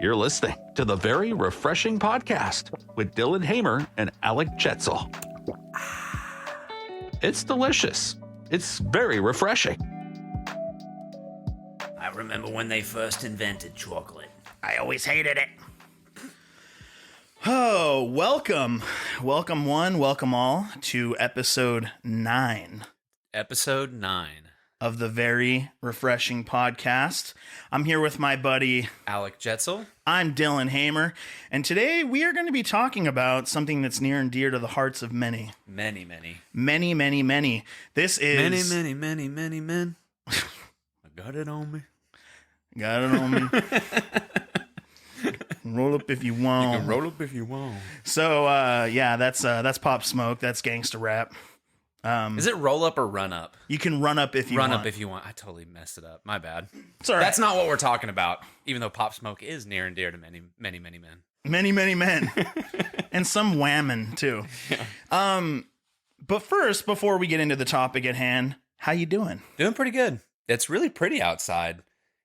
You're listening to the Very Refreshing Podcast with Dylan Hamar and Alek Chetzel. It's delicious. It's very refreshing. I remember when they first invented chocolate. I always hated it. Oh, welcome. Welcome one, welcome all to episode 9. Episode 9. Of the Very Refreshing Podcast. I'm here with my buddy Alek Chetzel. I'm Dylan Hamar, and today we are going to be talking about something that's near and dear to the hearts of many. Many. This is... Many men. I got it on me. Got it on me. Roll up if you want. You can roll up if you want. So, yeah, that's Pop Smoke. That's gangsta rap. Is it roll up or run up? You can run up if you want. Run up if you want. I totally messed it up. My bad. It's all right. That's not what we're talking about, even though Pop Smoke is near and dear to many men. Many men. And some whammon, too. Yeah. But first, before we get into the topic at hand, how you doing? Doing pretty good. It's really pretty outside.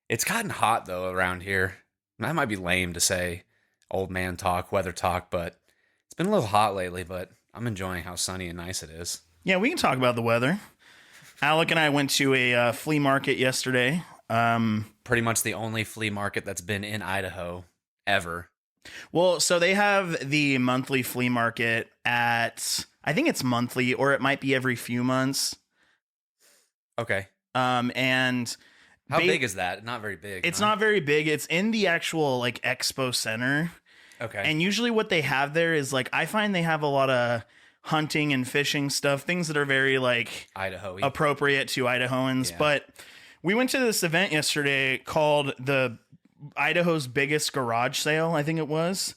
It's gotten hot, though, around here. That might be lame to say old man talk, weather talk, but it's been a little hot lately, but I'm enjoying how sunny and nice it is. Yeah, we can talk about the weather. Alek and I went to a flea market yesterday. Pretty much the only flea market that's been in Idaho ever. Well, so they have the monthly flea market at, I think it's monthly, or it might be every few months. Okay. And how big is that? Not very big. It's not very big. It's in the actual like expo center. Okay. And usually what they have there is like, I find they have a lot of hunting and fishing stuff, things that are very like Idaho appropriate to Idahoans. Yeah. But we went to this event yesterday called the Idaho's Biggest Garage Sale, I think it was.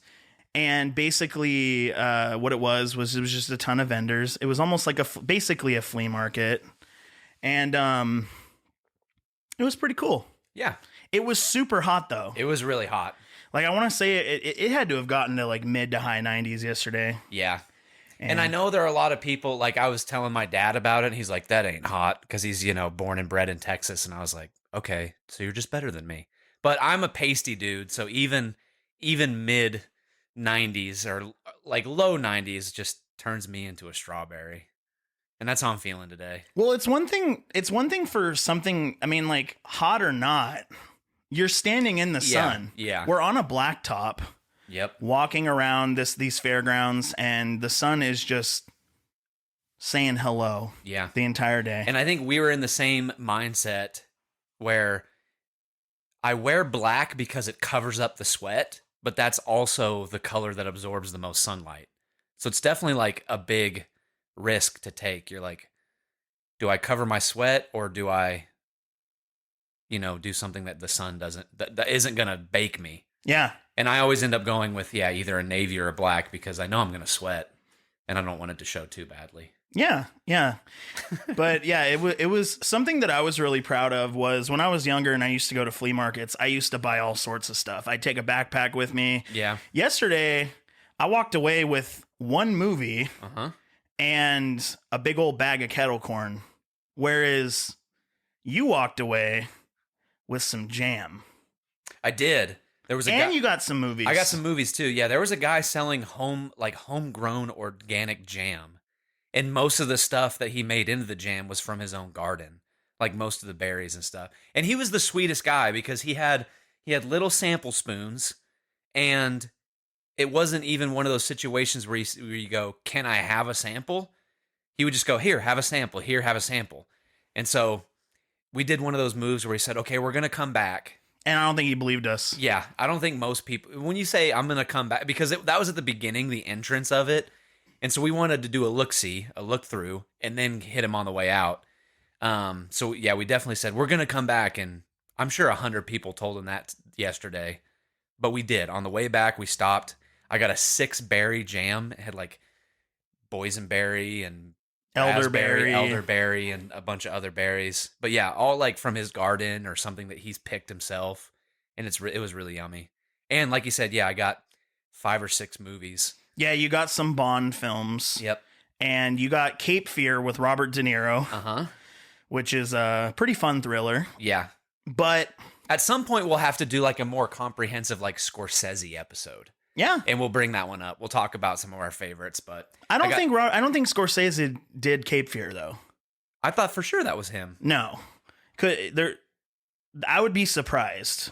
And basically what it was just a ton of vendors. It was almost like basically a flea market. And it was pretty cool. Yeah. It was super hot though. It was really hot. Like I want to say it had to have gotten to like mid to high 90s yesterday. Yeah. And I know there are a lot of people, like I was telling my dad about it, and he's like, that ain't hot, because he's, born and bred in Texas. And I was like, okay, so you're just better than me. But I'm a pasty dude, so even mid 90s or like low 90s just turns me into a strawberry. And that's how I'm feeling today. Well, it's one thing for something, I mean, like hot or not, you're standing in the sun. Yeah. We're on a blacktop. Yep. Walking around these fairgrounds, and the sun is just saying hello. Yeah. The entire day. And I think we were in the same mindset where I wear black because it covers up the sweat, but that's also the color that absorbs the most sunlight. So it's definitely like a big risk to take. You're like, do I cover my sweat, or do I, do something that the sun that isn't going to bake me? Yeah. And I always end up going with, either a navy or a black, because I know I'm going to sweat and I don't want it to show too badly. Yeah. But yeah, it was something that I was really proud of. Was when I was younger and I used to go to flea markets, I used to buy all sorts of stuff. I'd take a backpack with me. Yeah. Yesterday, I walked away with one movie and a big old bag of kettle corn, whereas you walked away with some jam. I did. There was a you got some movies. I got some movies too. Yeah, there was a guy selling homegrown organic jam, and most of the stuff that he made into the jam was from his own garden, like most of the berries and stuff. And he was the sweetest guy, because he had little sample spoons, and it wasn't even one of those situations where you go, "Can I have a sample?" He would just go, "Here, have a sample. Here, have a sample." And so we did one of those moves where he said, "Okay, we're gonna come back." And I don't think he believed us. Yeah, I don't think most people, when you say I'm going to come back, because that was at the beginning, the entrance of it. And so we wanted to do a look-see, a look-through, and then hit him on the way out. So yeah, we definitely said, we're going to come back. And I'm sure 100 people told him that yesterday. But we did. On the way back, we stopped. I got a 6-berry jam. It had like boysenberry and elderberry and a bunch of other berries, but yeah, all like from his garden or something that he's picked himself, and it was really yummy. And like you said, I got 5 or 6 movies. Yeah, you got some Bond films. Yep. And you got Cape Fear with Robert De Niro. Which is a pretty fun thriller. Yeah. But At some point, we'll have to do like a more comprehensive, like Scorsese episode. Yeah, and we'll bring that one up. We'll talk about some of our favorites, but I don't think Scorsese did Cape Fear though. I thought for sure that was him. No, I would be surprised.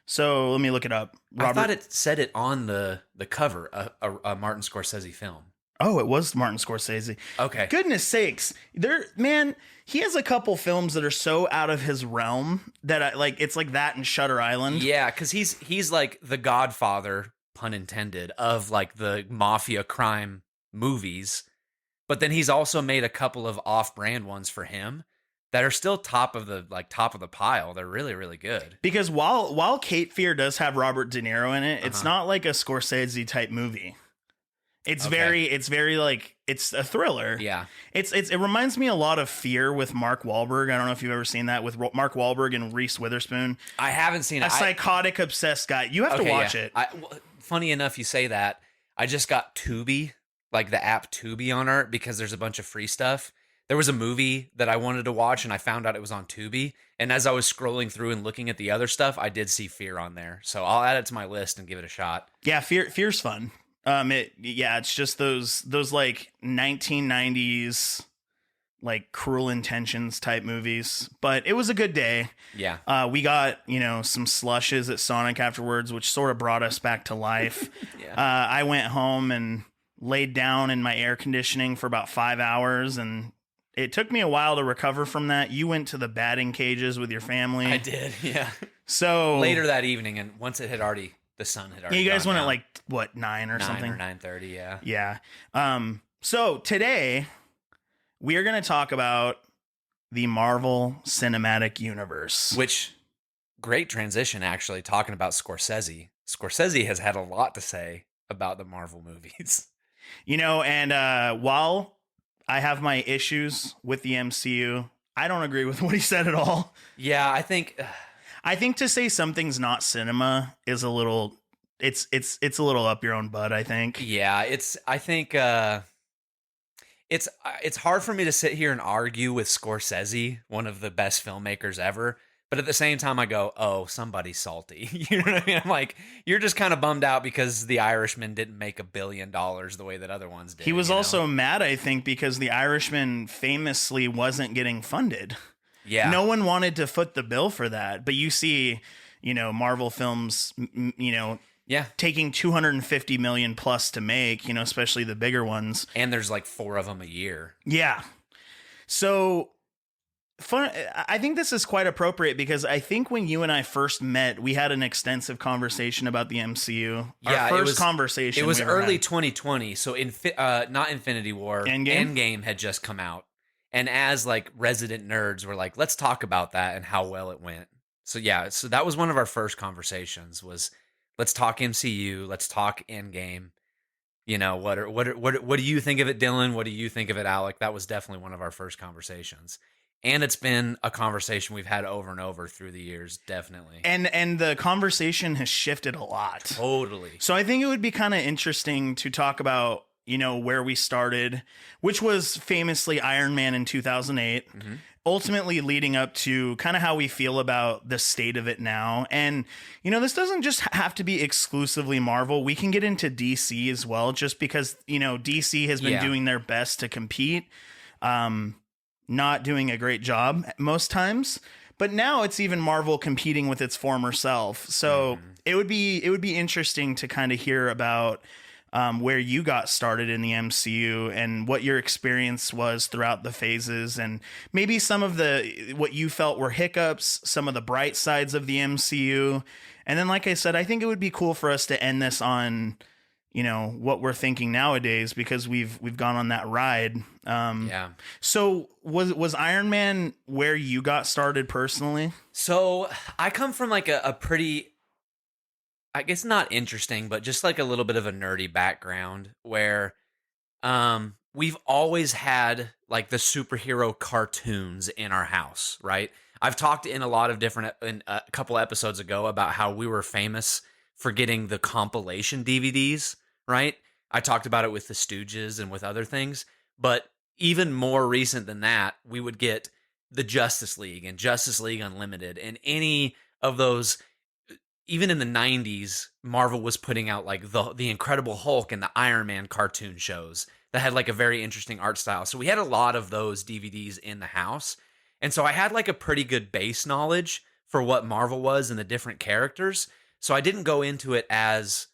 So let me look it up. I thought it said it on the cover, a Martin Scorsese film. Oh, it was Martin Scorsese. Okay. Goodness sakes. He has a couple films that are so out of his realm that it's like that and Shutter Island. Yeah, because he's like the godfather, pun intended, of like the mafia crime movies. But then he's also made a couple of off-brand ones for him that are still top of the pile. They're really, really good. Because while Cape Fear does have Robert De Niro in it, it's not like a Scorsese type movie. It's very like, it's a thriller. Yeah. It reminds me a lot of Fear with Mark Wahlberg. I don't know if you've ever seen that with Mark Wahlberg and Reese Witherspoon. I haven't seen it. A psychotic, obsessed guy. You have to watch it. Funny enough, you say that. I just got Tubi, like the app Tubi on it, because there's a bunch of free stuff. There was a movie that I wanted to watch, and I found out it was on Tubi. And as I was scrolling through and looking at the other stuff, I did see Fear on there. So I'll add it to my list and give it a shot. Yeah, Fear's fun. It's just those like 1990s like Cruel Intentions type movies, but it was a good day. Yeah. We got, some slushes at Sonic afterwards, which sort of brought us back to life. Yeah. I went home and laid down in my air conditioning for about 5 hours, and it took me a while to recover from that. You went to the batting cages with your family. I did. Yeah. So later that evening, and once the sun had already. Yeah, you guys went down. at like what, 9 or something? 9:30, yeah. Yeah. So today we are going to talk about the Marvel Cinematic Universe. Which, great transition, actually, talking about Scorsese. Scorsese has had a lot to say about the Marvel movies. And while I have my issues with the MCU, I don't agree with what he said at all. Yeah, I think to say something's not cinema is a little, it's a little up your own butt, I think. Yeah, it's hard for me to sit here and argue with Scorsese, one of the best filmmakers ever. But at the same time, I go, oh, somebody's salty. You know what I mean? I'm like, you're just kind of bummed out because The Irishman didn't make $1 billion the way that other ones did. He was also mad, I think, because The Irishman famously wasn't getting funded. Yeah. No one wanted to foot the bill for that. But you see, Marvel films, taking $250 million plus to make, especially the bigger ones. And there's like 4 of them a year. Yeah. So fun. I think this is quite appropriate because I think when you and I first met, we had an extensive conversation about the MCU. Yeah, our first conversation. It was early 2020, so not Infinity War. Endgame? Endgame had just come out, and as like resident nerds, we're like, let's talk about that and how well it went. So yeah, so that was one of our first conversations. Was let's talk MCU, let's talk Endgame. What do you think of it, Dylan? What do you think of it, Alek? That was definitely one of our first conversations. And it's been a conversation we've had over and over through the years, definitely. And the conversation has shifted a lot. Totally. So I think it would be kind of interesting to talk about, where we started, which was famously Iron Man in 2008, ultimately leading up to kind of how we feel about the state of it now. And, this doesn't just have to be exclusively Marvel. We can get into DC as well, just because, DC has been doing their best to compete. Not doing a great job most times, but now it's even Marvel competing with its former self. So it would be interesting to kind of hear about where you got started in the MCU and what your experience was throughout the phases, and maybe some of what you felt were hiccups, some of the bright sides of the MCU. And then, like I said, I think it would be cool for us to end this on, what we're thinking nowadays, because we've gone on that ride. So was Iron Man where you got started personally? So I come from like a pretty, I guess not interesting, but just like a little bit of a nerdy background where, we've always had like the superhero cartoons in our house, right? I've talked in a couple episodes ago about how we were famous for getting the compilation DVDs, right? I talked about it with the Stooges and with other things, but even more recent than that, we would get the Justice League and Justice League Unlimited and any of those. Even in the 90s, Marvel was putting out like the Incredible Hulk and the Iron Man cartoon shows that had like a very interesting art style. So we had a lot of those DVDs in the house. And so I had like a pretty good base knowledge for what Marvel was and the different characters. So I didn't go into it as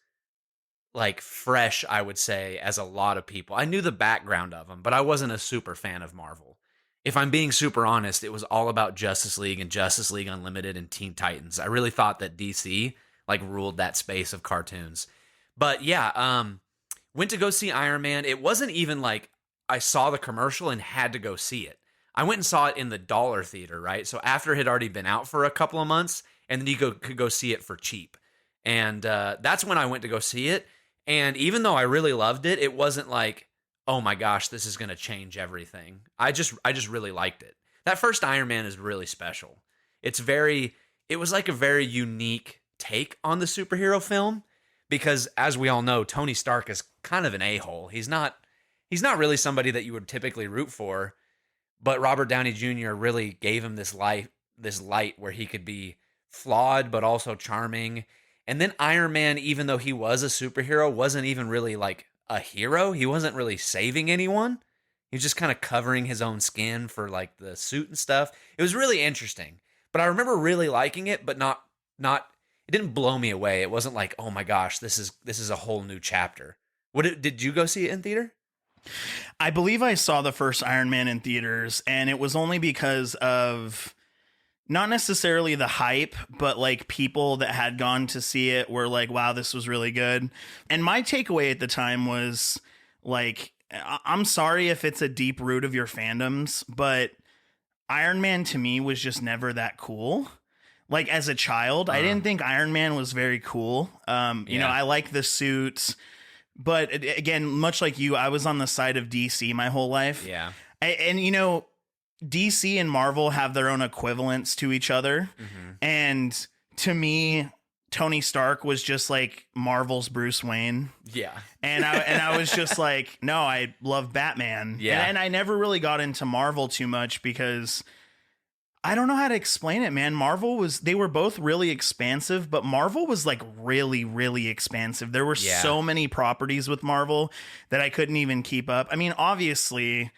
like fresh, I would say, as a lot of people. I knew the background of them, but I wasn't a super fan of Marvel. If I'm being super honest, it was all about Justice League and Justice League Unlimited and Teen Titans. I really thought that DC like ruled that space of cartoons. But yeah, went to go see Iron Man. It wasn't even like I saw the commercial and had to go see it. I went and saw it in the dollar theater, right? So after it had already been out for a couple of months, and then you could go see it for cheap. And that's when I went to go see it. And even though I really loved it, it wasn't like, oh my gosh, this is going to change everything. I just really liked it. That first Iron Man is really special. It was like a very unique take on the superhero film because as we all know, Tony Stark is kind of an a-hole. He's not really somebody that you would typically root for, but Robert Downey Jr. really gave him this light where he could be flawed but also charming. And then Iron Man, even though he was a superhero, wasn't even really like a hero. He wasn't really saving anyone. He was just kind of covering his own skin for like the suit and stuff. It was really interesting. But I remember really liking it, but not it didn't blow me away. It wasn't like, "Oh my gosh, this is a whole new chapter." Did you go see it in theater? I believe I saw the first Iron Man in theaters, and it was only because of not necessarily the hype, but like people that had gone to see it were like, wow, this was really good. And my takeaway at the time was like, I'm sorry if it's a deep root of your fandoms, but Iron Man to me was just never that cool. Like as a child, I didn't think Iron Man was very cool. You know, I like the suits, but again, much like you, I was on the side of DC my whole life. Yeah. And you know, DC and Marvel have their own equivalents to each other. Mm-hmm. And to me, Tony Stark was just like Marvel's Bruce Wayne. Yeah. And I was just like, no, I love Batman. Yeah. And I never really got into Marvel too much because I don't know how to explain it, man. They were both really expansive, but Marvel was like really, really expansive. There were so many properties with Marvel that I couldn't even keep up. I mean, obviously,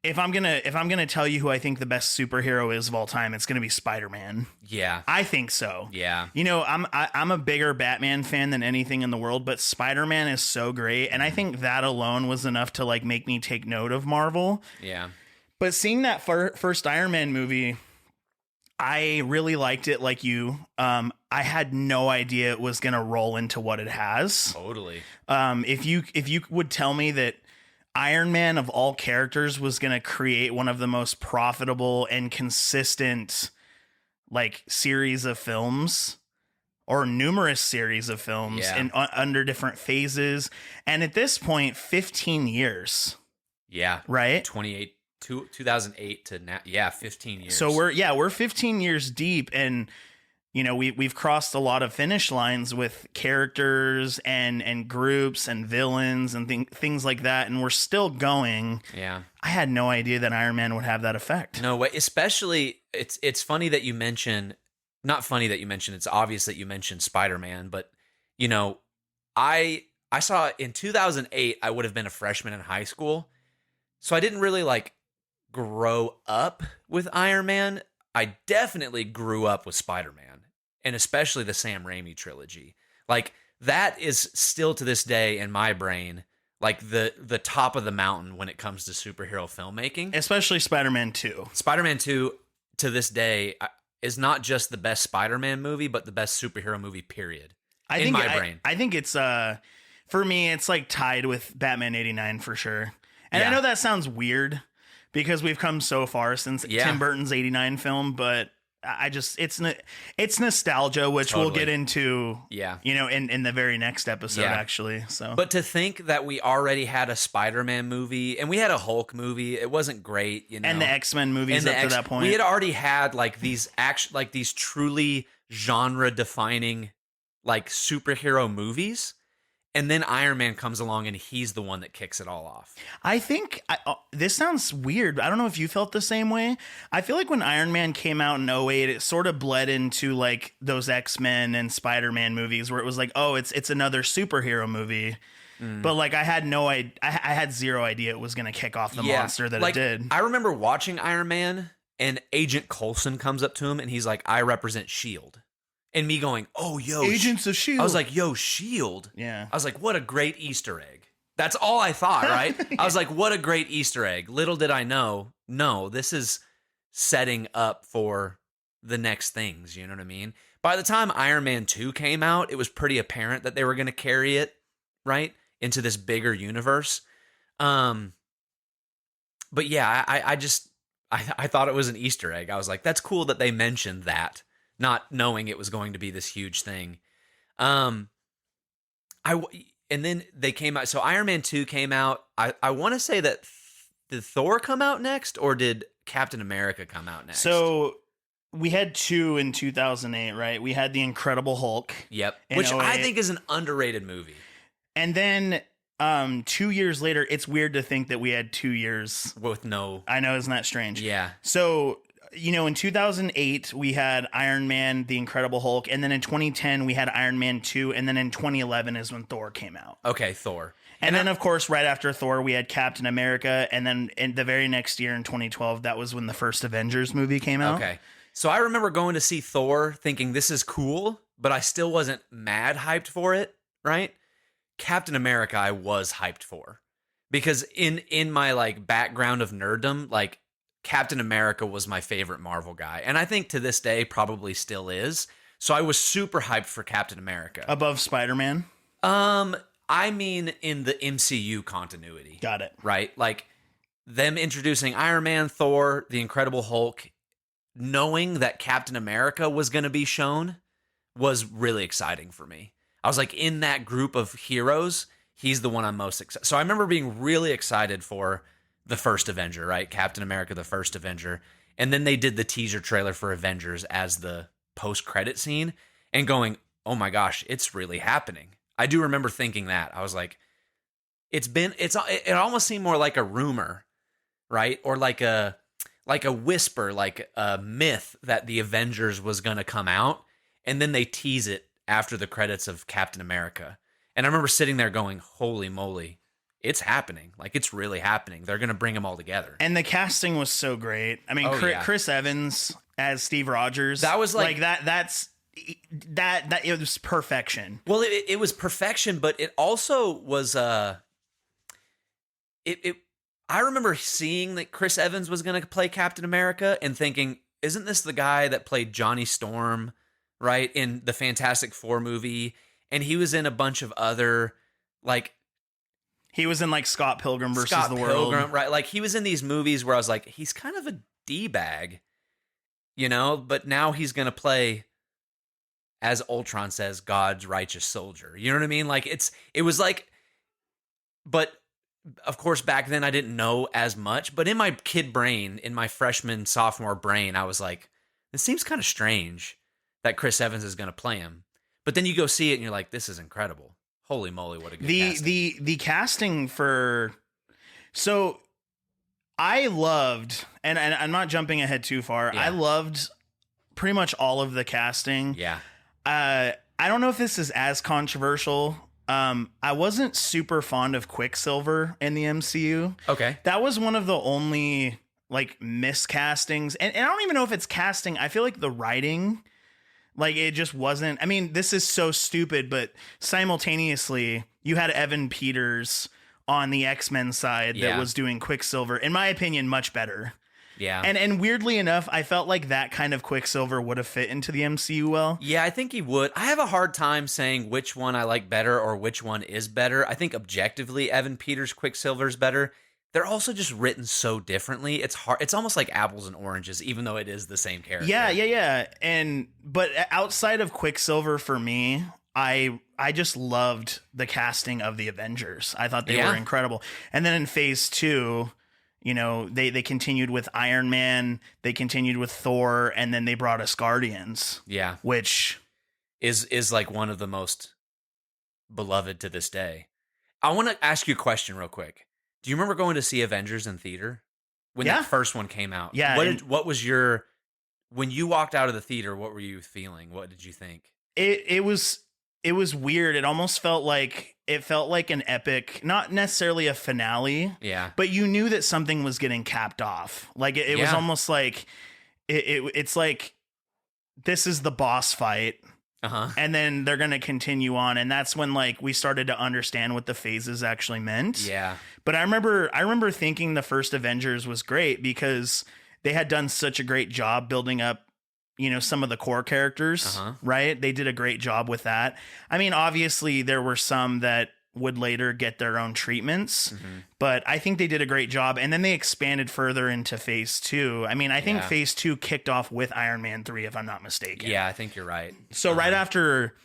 if I'm gonna tell you who I think the best superhero is of all time, it's gonna be Spider-Man. Yeah, I think so. Yeah, you know, I'm a bigger Batman fan than anything in the world, but Spider-Man is so great, and I think that alone was enough to like make me take note of Marvel. Yeah, but seeing that first Iron Man movie, I really liked it. Like you, I had no idea it was gonna roll into what it has. Totally. If you would tell me that Iron Man of all characters was going to create one of the most profitable and consistent like series of films or numerous series of films in under different phases. And at this point, 15 years. Yeah. Right. 2008 to now. Yeah. 15 years. So we're 15 years deep, and you know, we've crossed a lot of finish lines with characters and groups and villains and things like that, and we're still going. Yeah. I had no idea that Iron Man would have that effect. No way. Especially, it's funny that you mention, not funny that you mention, it's obvious that you mentioned Spider-Man, but, you know, I saw in 2008, I would have been a freshman in high school, so I didn't really, like, grow up with Iron Man. I definitely grew up with Spider-Man. And especially the Sam Raimi trilogy. Like, that is still to this day in my brain, like the top of the mountain when it comes to superhero filmmaking. Especially Spider-Man 2. Spider-Man 2, to this day, is not just the best Spider-Man movie, but the best superhero movie, period. In my brain. I think it's, for me, it's like tied with Batman 89 for sure. And I know that sounds weird because we've come so far since Tim Burton's 89 film, but I just it's nostalgia, which we'll get into, you know, in the very next episode, actually. So, but to think that we already had a Spider-Man movie and we had a Hulk movie, it wasn't great, you know, and the X-Men movies up to that point, we had already had like these truly genre-defining like superhero movies, And then Iron Man comes along and he's the one that kicks it all off. I think this sounds weird. I don't know if you felt the same way. I feel like when Iron Man came out in '08, it sort of bled into like those X-Men and Spider-Man movies where it was like, oh, it's another superhero movie. But like I had zero idea it was going to kick off the monster that like, it did. I remember watching Iron Man and Agent Coulson comes up to him and he's like, I represent S.H.I.E.L.D. And me going, oh, yo. Agents of S.H.I.E.L.D. I was like, yo, S.H.I.E.L.D. Yeah. I was like, what a great Easter egg. That's all I thought, right? I was like, what a great Easter egg. Little did I know, no, this is setting up for the next things. You know what I mean? By the time Iron Man 2 came out, it was pretty apparent that they were going to carry it, right, into this bigger universe. But yeah, I thought it was an Easter egg. I was like, that's cool that they mentioned that, not knowing it was going to be this huge thing. And then they came out. So Iron Man 2 came out. I want to say that did Thor come out next or did Captain America come out next? So we had 2 in 2008, right? We had The Incredible Hulk. Yep. in Which I 08. think is an underrated movie. And then 2 years later, it's weird to think that we had 2 years. With no. I know, isn't that strange? Yeah. So, in 2008, we had Iron Man, The Incredible Hulk. And then in 2010, we had Iron Man 2. And then in 2011 is when Thor came out. Okay, Thor. And then, of course, right after Thor, we had Captain America. And then in the very next year in 2012, that was when the first Avengers movie came out. Okay. So I remember going to see Thor thinking this is cool, but I still wasn't mad hyped for it, right? Captain America I was hyped for. Because in my like background of nerddom, like Captain America was my favorite Marvel guy. And I think to this day probably still is. So I was super hyped for Captain America. Above Spider-Man? I mean in the MCU continuity. Got it. Right? Like them introducing Iron Man, Thor, The Incredible Hulk, knowing that Captain America was going to be shown was really exciting for me. I was like, in that group of heroes, he's the one I'm most excited. So I remember being really excited for the first Avenger, right? Captain America, the first Avenger. And then they did the teaser trailer for Avengers as the post-credit scene and going, oh my gosh, it's really happening. I do remember thinking that. I was like, it almost seemed more like a rumor, right? Or like a whisper, like a myth that the Avengers was going to come out. And then they tease it after the credits of Captain America. And I remember sitting there going, holy moly, it's happening. Like, it's really happening. They're going to bring them all together. And the casting was so great. I mean, Chris Evans as Steve Rogers. That was like that it was perfection. Well, it was perfection, but it also was I remember seeing that Chris Evans was going to play Captain America and thinking, isn't this the guy that played Johnny Storm, right, in the Fantastic Four movie? And he was in a bunch of other, like... He was in, like, Scott Pilgrim versus the World. Right? Like, he was in these movies where I was like, he's kind of a D-bag, But now he's going to play, as Ultron says, God's righteous soldier. You know what I mean? Like, it was like... But... Of course, back then I didn't know as much, but in my kid brain, in my freshman, sophomore brain, I was like, this seems kind of strange that Chris Evans is going to play him. But then you go see it and you're like, this is incredible. Holy moly, what a good casting. The casting for... So I loved, and I'm not jumping ahead too far, I loved pretty much all of the casting. Yeah. I don't know if this is as controversial. I wasn't super fond of Quicksilver in the MCU. Okay. That was one of the only like miscastings. And I don't even know if it's casting. I feel like the writing, like it just wasn't. I mean, this is so stupid, but simultaneously you had Evan Peters on the X-Men side that was doing Quicksilver. In my opinion, much better. Yeah. And weirdly enough, I felt like that kind of Quicksilver would have fit into the MCU well. Yeah, I think he would. I have a hard time saying which one I like better or which one is better. I think objectively, Evan Peters' Quicksilver is better. They're also just written so differently. It's hard. It's almost like apples and oranges, even though it is the same character. Yeah. But outside of Quicksilver, for me, I just loved the casting of the Avengers. I thought they were incredible. And then in Phase 2... they continued with Iron Man, they continued with Thor, and then they brought us Guardians. Yeah. Which is like one of the most beloved to this day. I want to ask you a question real quick. Do you remember going to see Avengers in theater when that first one came out? Yeah. What was your, when you walked out of the theater, what were you feeling? What did you think? It was weird. It almost felt like an epic, not necessarily a finale. Yeah. But you knew that something was getting capped off. Like it was almost like it's like this is the boss fight. And then they're going to continue on. And that's when like we started to understand what the phases actually meant. Yeah. But I remember thinking the first Avengers was great because they had done such a great job building up, you know, some of the core characters, right? They did a great job with that. I mean, obviously there were some that would later get their own treatments, but I think they did a great job. And then they expanded further into phase 2. I mean, I think phase 2 kicked off with Iron Man 3, if I'm not mistaken. Yeah, I think you're right. So right after,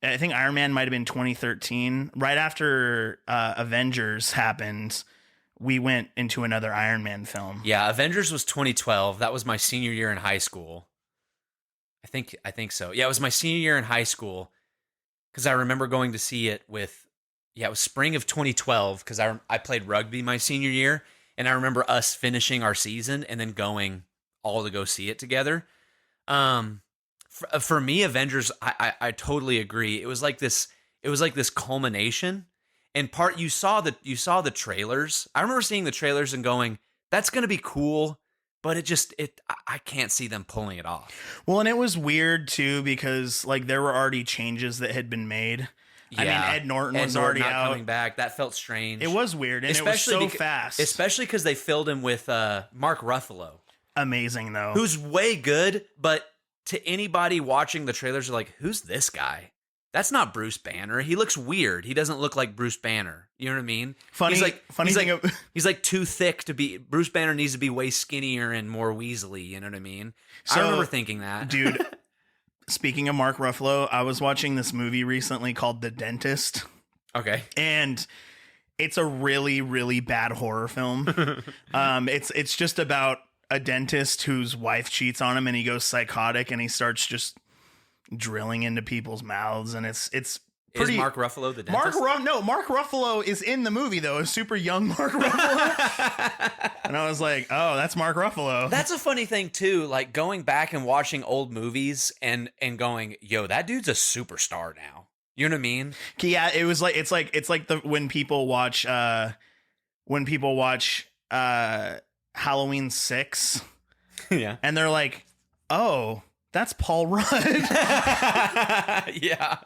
I think Iron Man might've been 2013, right after Avengers happened, we went into another Iron Man film. Yeah. Avengers was 2012. That was my senior year in high school. I think so. Yeah. It was my senior year in high school. Cause I remember going to see it with, it was spring of 2012 because I played rugby my senior year, and I remember us finishing our season and then going all to go see it together. For me, Avengers, I totally agree. It was like this culmination. And you saw the trailers. I remember seeing the trailers and going, "That's going to be cool," but I can't see them pulling it off. Well, and it was weird too because like there were already changes that had been made. Yeah. I mean, Ed Norton was already out. Coming back. That felt strange. It was weird, and especially it was so fast. Especially because they filled him with Mark Ruffalo. Amazing, though. Who's way good, but to anybody watching the trailers, are like, who's this guy? That's not Bruce Banner. He looks weird. He doesn't look like Bruce Banner. You know what I mean? He's like too thick to be. Bruce Banner needs to be way skinnier and more Weasley. You know what I mean? So, I remember thinking that. Dude, speaking of Mark Ruffalo, I was watching this movie recently called The Dentist. Okay. And it's a really, really bad horror film. It's just about a dentist whose wife cheats on him and he goes psychotic and he starts just drilling into people's mouths, and it's pretty. Is Mark Ruffalo the dentist? Mark Ruffalo is in the movie though, a super young Mark Ruffalo. And I was like, oh, that's Mark Ruffalo. That's a funny thing too, like going back and watching old movies and going, yo, that dude's a superstar now. You know what I mean? Yeah, it was like it's like the when people watch Halloween 6. Yeah. And they're like, oh, that's Paul Rudd. Yeah.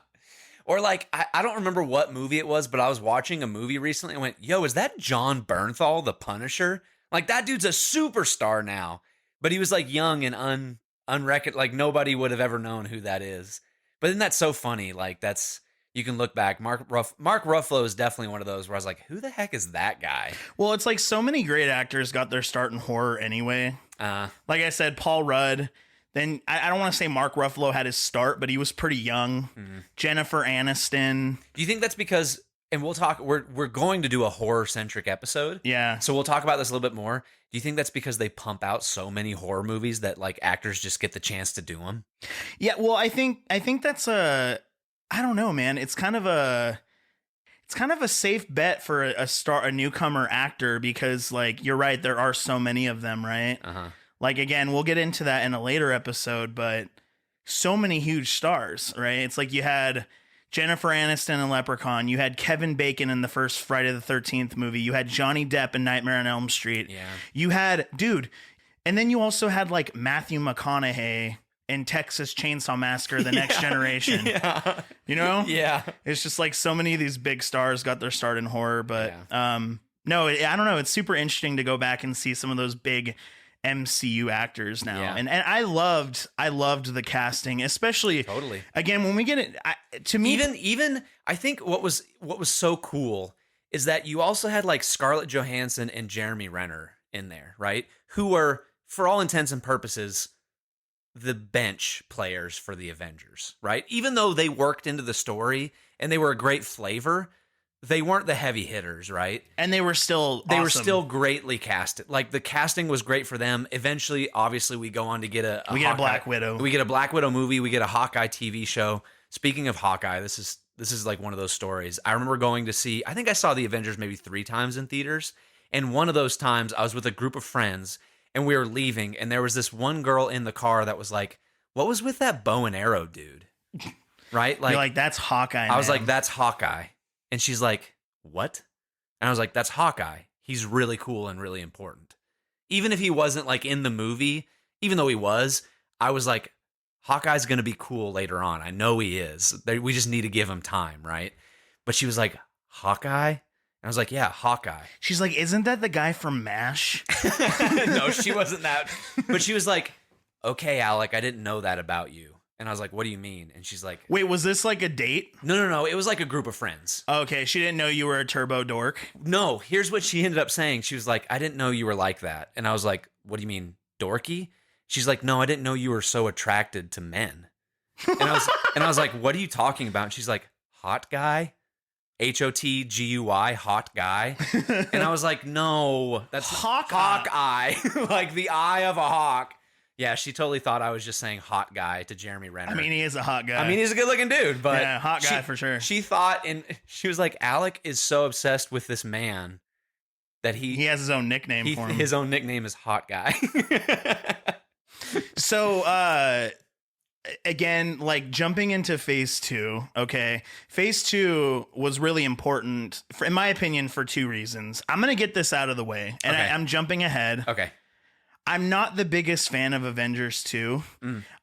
Or like, I don't remember what movie it was, but I was watching a movie recently and went, yo, is that John Bernthal, the Punisher? Like, that dude's a superstar now. But he was like young and unrecognized. Like, nobody would have ever known who that is. But isn't that so funny? Like, you can look back. Mark Ruffalo is definitely one of those where I was like, who the heck is that guy? Well, it's like so many great actors got their start in horror anyway. Like I said, Paul Rudd. Then I don't want to say Mark Ruffalo had his start, but he was pretty young. Mm-hmm. Jennifer Aniston. Do you think that's because, and we'll talk, we're going to do a horror-centric episode. Yeah. So we'll talk about this a little bit more. Do you think that's because they pump out so many horror movies that like actors just get the chance to do them? Yeah, well, I think that's I don't know, man. It's kind of a safe bet for a newcomer actor because like you're right, there are so many of them, right? Uh-huh. Like, again, we'll get into that in a later episode, but so many huge stars, right? It's like you had Jennifer Aniston in Leprechaun. You had Kevin Bacon in the first Friday the 13th movie. You had Johnny Depp in Nightmare on Elm Street. Yeah. You had, dude, and then you also had, like, Matthew McConaughey in Texas Chainsaw Massacre, The Next Generation. Yeah. You know? Yeah. It's just like so many of these big stars got their start in horror, but no, I don't know. It's super interesting to go back and see some of those big MCU actors now. Yeah. And I loved the casting, especially totally. Again, when we get it to me, even I think what was so cool is that you also had like Scarlett Johansson and Jeremy Renner in there, right? Who were, for all intents and purposes, the bench players for the Avengers, right? Even though they worked into the story and they were a great flavor, they weren't the heavy hitters, right? And they were still were still greatly casted. Like the casting was great for them. Eventually, obviously, we go on to get a Black Widow. We get a Black Widow movie. We get a Hawkeye TV show. Speaking of Hawkeye, this This is like one of those stories. I remember going to see, I think I saw the Avengers maybe 3 times in theaters. And one of those times I was with a group of friends and we were leaving. And there was this one girl in the car that was like, what was with that bow and arrow dude? Right? You're like, that's Hawkeye. I was man. like, that's Hawkeye. And she's like, what? And I was like, that's Hawkeye. He's really cool and really important. Even if he wasn't like in the movie, even though he was, I was like, Hawkeye's going to be cool later on. I know he is. We just need to give him time, right? But she was like, Hawkeye? And I was like, yeah, Hawkeye. She's like, isn't that the guy from MASH? No, she wasn't that. But she was like, okay, Alec, I didn't know that about you. And I was like, what do you mean? And she's like, Wait, was this like a date? No. It was like a group of friends. Okay, she didn't know you were a turbo dork. No, here's what she ended up saying. She was like, I didn't know you were like that. And I was like, what do you mean, dorky? She's like, no, I didn't know you were so attracted to men. And I was like, what are you talking about? And she's like, hot guy? HOTGUI, hot guy. And I was like, no, that's Hawkeye. Like the eye of a hawk. Yeah, she totally thought I was just saying hot guy to Jeremy Renner. I mean, he is a hot guy. I mean, he's a good looking dude, but yeah, hot guy for sure. She thought, and she was like, Alec is so obsessed with this man that he has his own nickname for him. His own nickname is Hot Guy. So, again, like jumping into phase 2, okay? Phase 2 was really important, in my opinion, for 2 reasons. I'm going to get this out of the way, and Okay. I'm jumping ahead. Okay. I'm not the biggest fan of Avengers 2.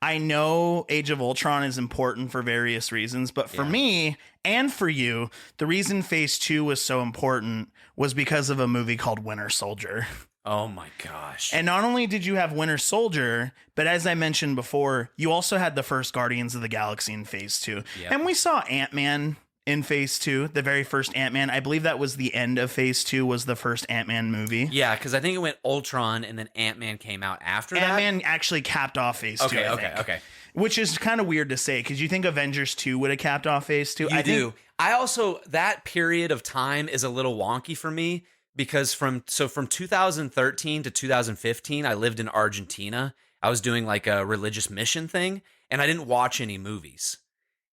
I know Age of Ultron is important for various reasons, but for me and for you, the reason phase 2 was so important was because of a movie called Winter Soldier. Oh my gosh. And not only did you have Winter Soldier, but as I mentioned before, you also had the first Guardians of the Galaxy in phase 2. Yep. And we saw Ant-Man in phase 2, the very first Ant-Man. I believe that was the end of phase 2, was the first Ant-Man movie. Yeah, because I think it went Ultron and then Ant-Man came out after that. Ant-Man actually capped off phase 2, I think. Okay. Which is kind of weird to say, because you think Avengers 2 would have capped off phase 2? I do. I also, that period of time is a little wonky for me because from 2013 to 2015, I lived in Argentina. I was doing like a religious mission thing, and I didn't watch any movies.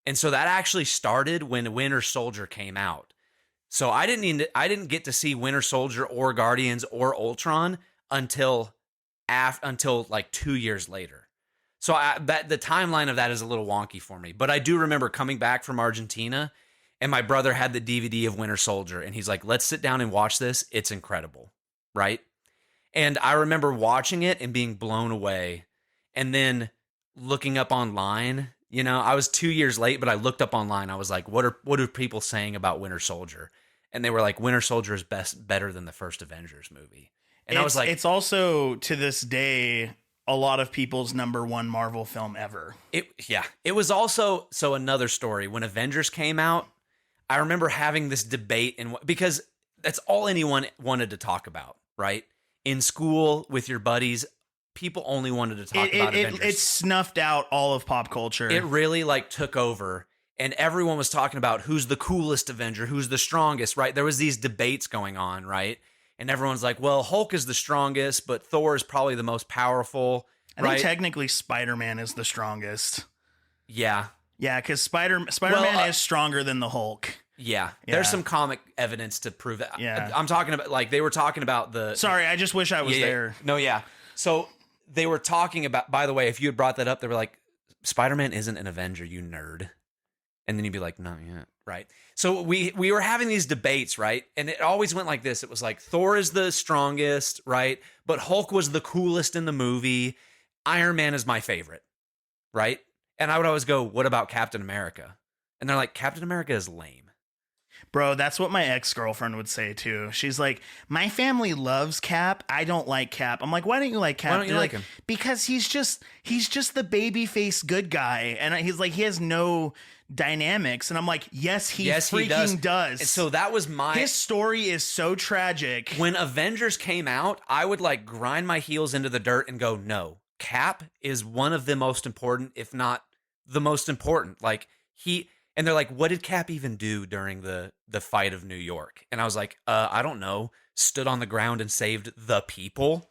And so that actually started when Winter Soldier came out. So I didn't get to see Winter Soldier or Guardians or Ultron until like 2 years later. So the timeline of that is a little wonky for me. But I do remember coming back from Argentina, and my brother had the DVD of Winter Soldier, and he's like, let's sit down and watch this. It's incredible, right? And I remember watching it and being blown away, and then looking up online. You know, I was 2 years late, but I looked up online. I was like, what are people saying about Winter Soldier? And they were like, Winter Soldier is better than the first Avengers movie. And I was like, it's also to this day a lot of people's #1 Marvel film ever. It was also, so another story. When Avengers came out, I remember having this debate, because that's all anyone wanted to talk about, right? In school with your buddies, people only wanted to talk about Avengers. It snuffed out all of pop culture. It really like took over, and everyone was talking about who's the coolest Avenger, who's the strongest, right? There was these debates going on, right? And everyone's like, well, Hulk is the strongest, but Thor is probably the most powerful, I right? think technically Spider-Man is the strongest. Yeah. Yeah, because Spider-Man is stronger than the Hulk. Yeah. There's some comic evidence to prove that. Yeah. I'm talking about, like, they were talking about the... Sorry, I just wish I was there. No, yeah. So they were talking about, by the way, if you had brought that up, they were like, Spider-Man isn't an Avenger, you nerd. And then you'd be like, not yet, right? So we were having these debates, right? And it always went like this. It was like, Thor is the strongest, right? But Hulk was the coolest in the movie. Iron Man is my favorite, right? And I would always go, what about Captain America? And they're like, Captain America is lame. Bro, that's what my ex-girlfriend would say too. She's like, my family loves Cap. I don't like Cap. I'm like, why don't you like Cap? Why don't you like him? Because he's just the baby face good guy. And he's like, he has no dynamics. And I'm like, yes, he freaking does. And so that was his story is so tragic. When Avengers came out, I would like grind my heels into the dirt and go, no, Cap is one of the most important, if not the most important. Like and they're like, what did Cap even do during the fight of New York? And I was like, I don't know. Stood on the ground and saved the people,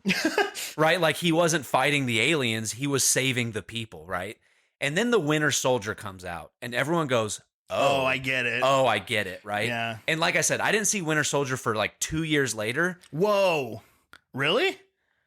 right? Like he wasn't fighting the aliens. He was saving the people, right? And then the Winter Soldier comes out and everyone goes, Oh, I get it. Oh, I get it, right? Yeah. And like I said, I didn't see Winter Soldier for like 2 years later. Whoa. Really?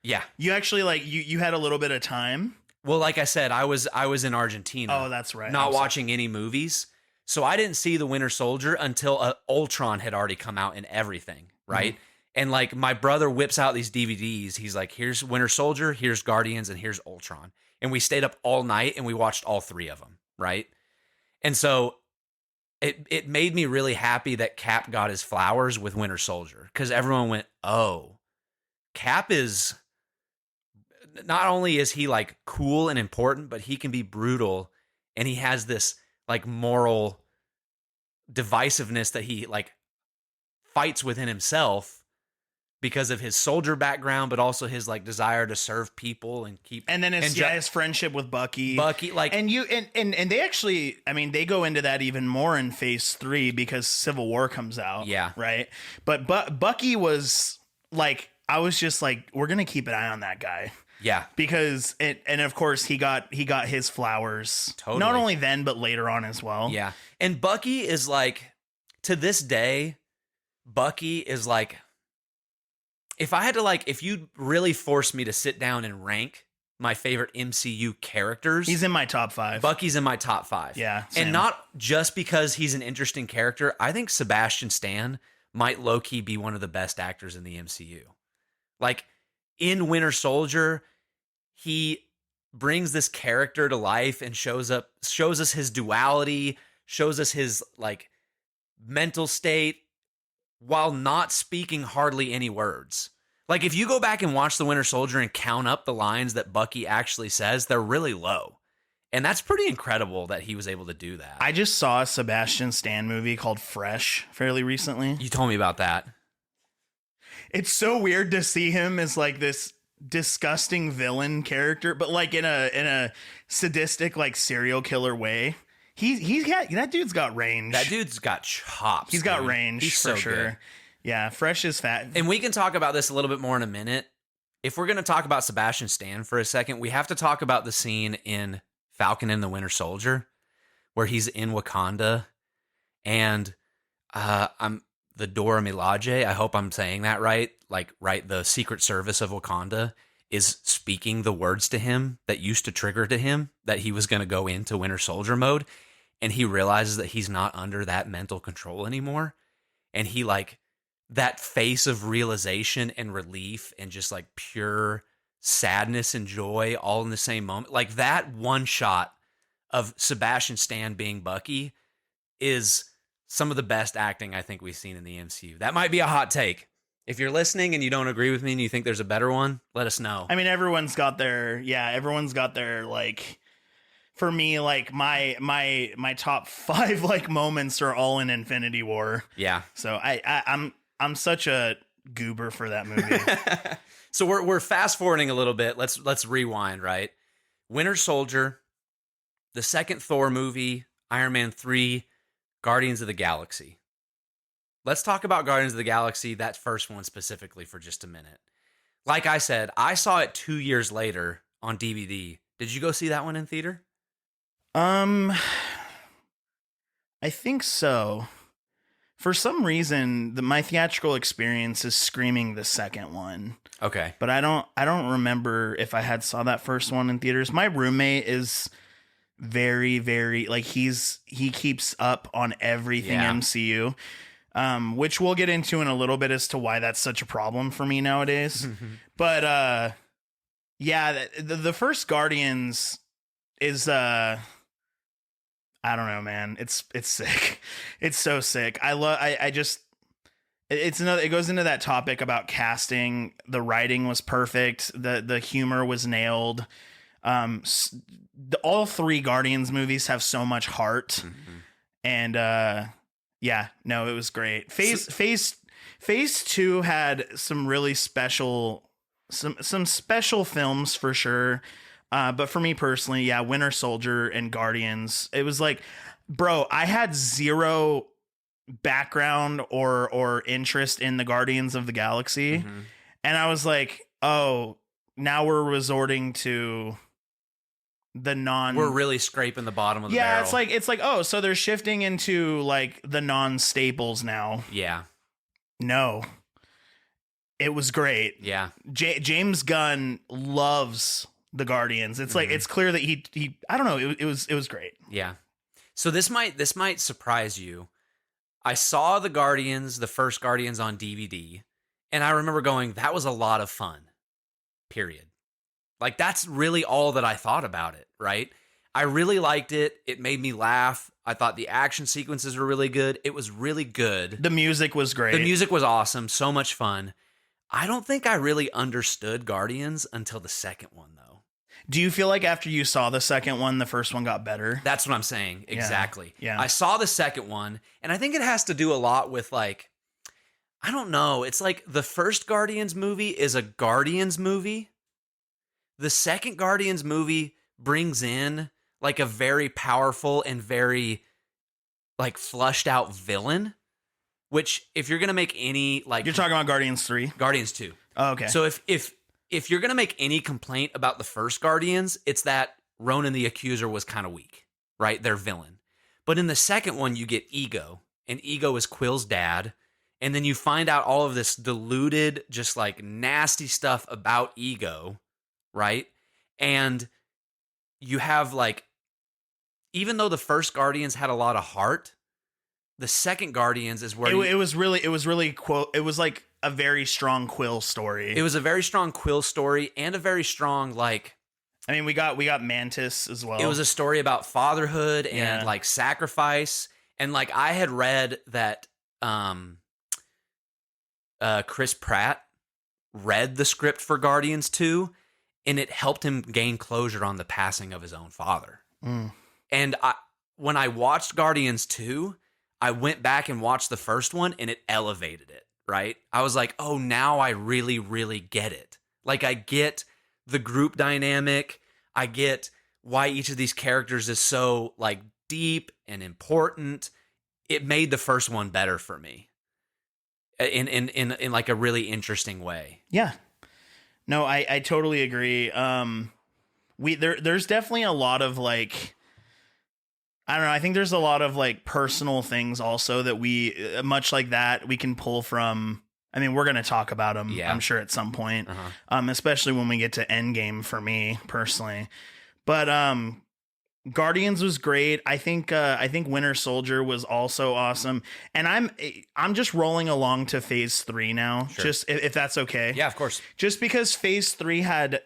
Yeah. You actually you had a little bit of time? Well, like I said, I was in Argentina. Oh, that's right. Not watching any movies. So I didn't see the Winter Soldier until Ultron had already come out and everything, right? Mm-hmm. And like my brother whips out these DVDs. He's like, here's Winter Soldier, here's Guardians, and here's Ultron. And we stayed up all night and we watched all 3 of them, right? And so it made me really happy that Cap got his flowers with Winter Soldier, because everyone went, oh, Cap is, not only is he like cool and important, but he can be brutal, and he has this like moral divisiveness that he like fights within himself because of his soldier background, but also his like desire to serve people and keep. And then his friendship with Bucky, like, and they actually, I mean, they go into that even more in Phase 3 because Civil War comes out. Yeah. Right. But Bucky was like, I was just like, we're going to keep an eye on that guy. Yeah. Because and of course he got his flowers. Totally. Not only then, but later on as well. Yeah. And Bucky is like, to this day, Bucky is like, if you really force me to sit down and rank my favorite MCU characters, he's in my top 5. Bucky's in my top 5. Yeah. Same. And not just because he's an interesting character. I think Sebastian Stan might low-key be one of the best actors in the MCU. Like, in Winter Soldier, he brings this character to life and shows us his duality, shows us his like mental state while not speaking hardly any words. Like, if you go back and watch The Winter Soldier and count up the lines that Bucky actually says, they're really low. And that's pretty incredible that he was able to do that. I just saw a Sebastian Stan movie called Fresh fairly recently. You told me about that. It's so weird to see him as like this disgusting villain character, but like in a sadistic like serial killer way. That dude's got range. That dude's got chops. He's got range. He's for so sure. Good. Yeah, Fresh is fat. And we can talk about this a little bit more in a minute. If we're going to talk about Sebastian Stan for a second, we have to talk about the scene in Falcon and the Winter Soldier where he's in Wakanda and the Dora Milaje, I hope I'm saying that right, like, right, the Secret Service of Wakanda is speaking the words to him that used to trigger to him that he was going to go into Winter Soldier mode, and he realizes that he's not under that mental control anymore, and he, like, that face of realization and relief and just, like, pure sadness and joy all in the same moment, like, that one shot of Sebastian Stan being Bucky is some of the best acting I think we've seen in the MCU. That might be a hot take. If you're listening and you don't agree with me and you think there's a better one, let us know. I mean, everyone's got their, like, for me, like my top 5 like moments are all in Infinity War. Yeah. So I'm such a goober for that movie. So we're fast forwarding a little bit. Let's rewind, right? Winter Soldier, the second Thor movie, Iron Man 3, Guardians of the Galaxy. Let's talk about Guardians of the Galaxy, that first one specifically, for just a minute. Like I said, I saw it 2 years later on DVD. Did you go see that one in theater? I think so. For some reason, my theatrical experience is screaming the second one. Okay. But I don't remember if I had saw that first one in theaters. My roommate is very, very, like, he keeps up on everything MCU, which we'll get into in a little bit as to why that's such a problem for me nowadays. But yeah, the first Guardians is I don't know, man. It's sick. It's so sick. It goes into that topic about casting. The writing was perfect. The humor was nailed. All 3 Guardians movies have so much heart, and yeah, no, it was great. Phase 2 had some really special, some special films for sure. But for me personally, yeah, Winter Soldier and Guardians, it was like, bro, I had zero background or interest in the Guardians of the Galaxy, and I was like, oh, now we're resorting to the non. We're really scraping the bottom of the barrel. It's like oh, so they're shifting into like the non-staples now. Yeah. No. It was great. Yeah. James Gunn loves the Guardians. It's like it's clear that he I don't know, it was great. Yeah. So this might surprise you. I saw the first Guardians on DVD, and I remember going, that was a lot of fun. Period. Like that's really all that I thought about it, right? I really liked it. It made me laugh. I thought the action sequences were really good. It was really good. The music was great. The music was awesome. So much fun. I don't think I really understood Guardians until the second one, though. Do you feel like after you saw the second one, the first one got better? That's what I'm saying. Exactly. Yeah. I saw the second one, and I think it has to do a lot with, like, I don't know. It's like the first Guardians movie is a Guardians movie. The second Guardians movie brings in, like, a very powerful and very, like, flushed out villain. Which, if you're gonna make any like, you're talking about Guardians 3, Guardians 2. Oh, okay. So if you're gonna make any complaint about the first Guardians, it's that Ronan the Accuser was kind of weak, right? Their villain. But in the second one, you get Ego, and Ego is Quill's dad, and then you find out all of this diluted, just like nasty stuff about Ego, right? And you have like, even though the first Guardians had a lot of heart. The second Guardians is where it was really it was like a very strong Quill story. It was a very strong Quill story and a very strong like. I mean, we got Mantis as well. It was a story about fatherhood and like sacrifice, and like I had read that Chris Pratt read the script for Guardians 2, and it helped him gain closure on the passing of his own father. And when I watched Guardians 2. I went back and watched the first one and it elevated it, right? I was like, oh, now I really, really get it. Like I get the group dynamic. I get why each of these characters is so like deep and important. It made the first one better for me in like a really interesting way. Yeah. No, I totally agree. There's definitely a lot of like, I don't know. I think there's a lot of like personal things also that we, much like that, we can pull from. I mean, we're going to talk about them, I'm sure, at some point, especially when we get to Endgame for me personally. But Guardians was great. I think Winter Soldier was also awesome. And I'm just rolling along to Phase 3 now, just if that's okay. Yeah, of course. Just because Phase 3 had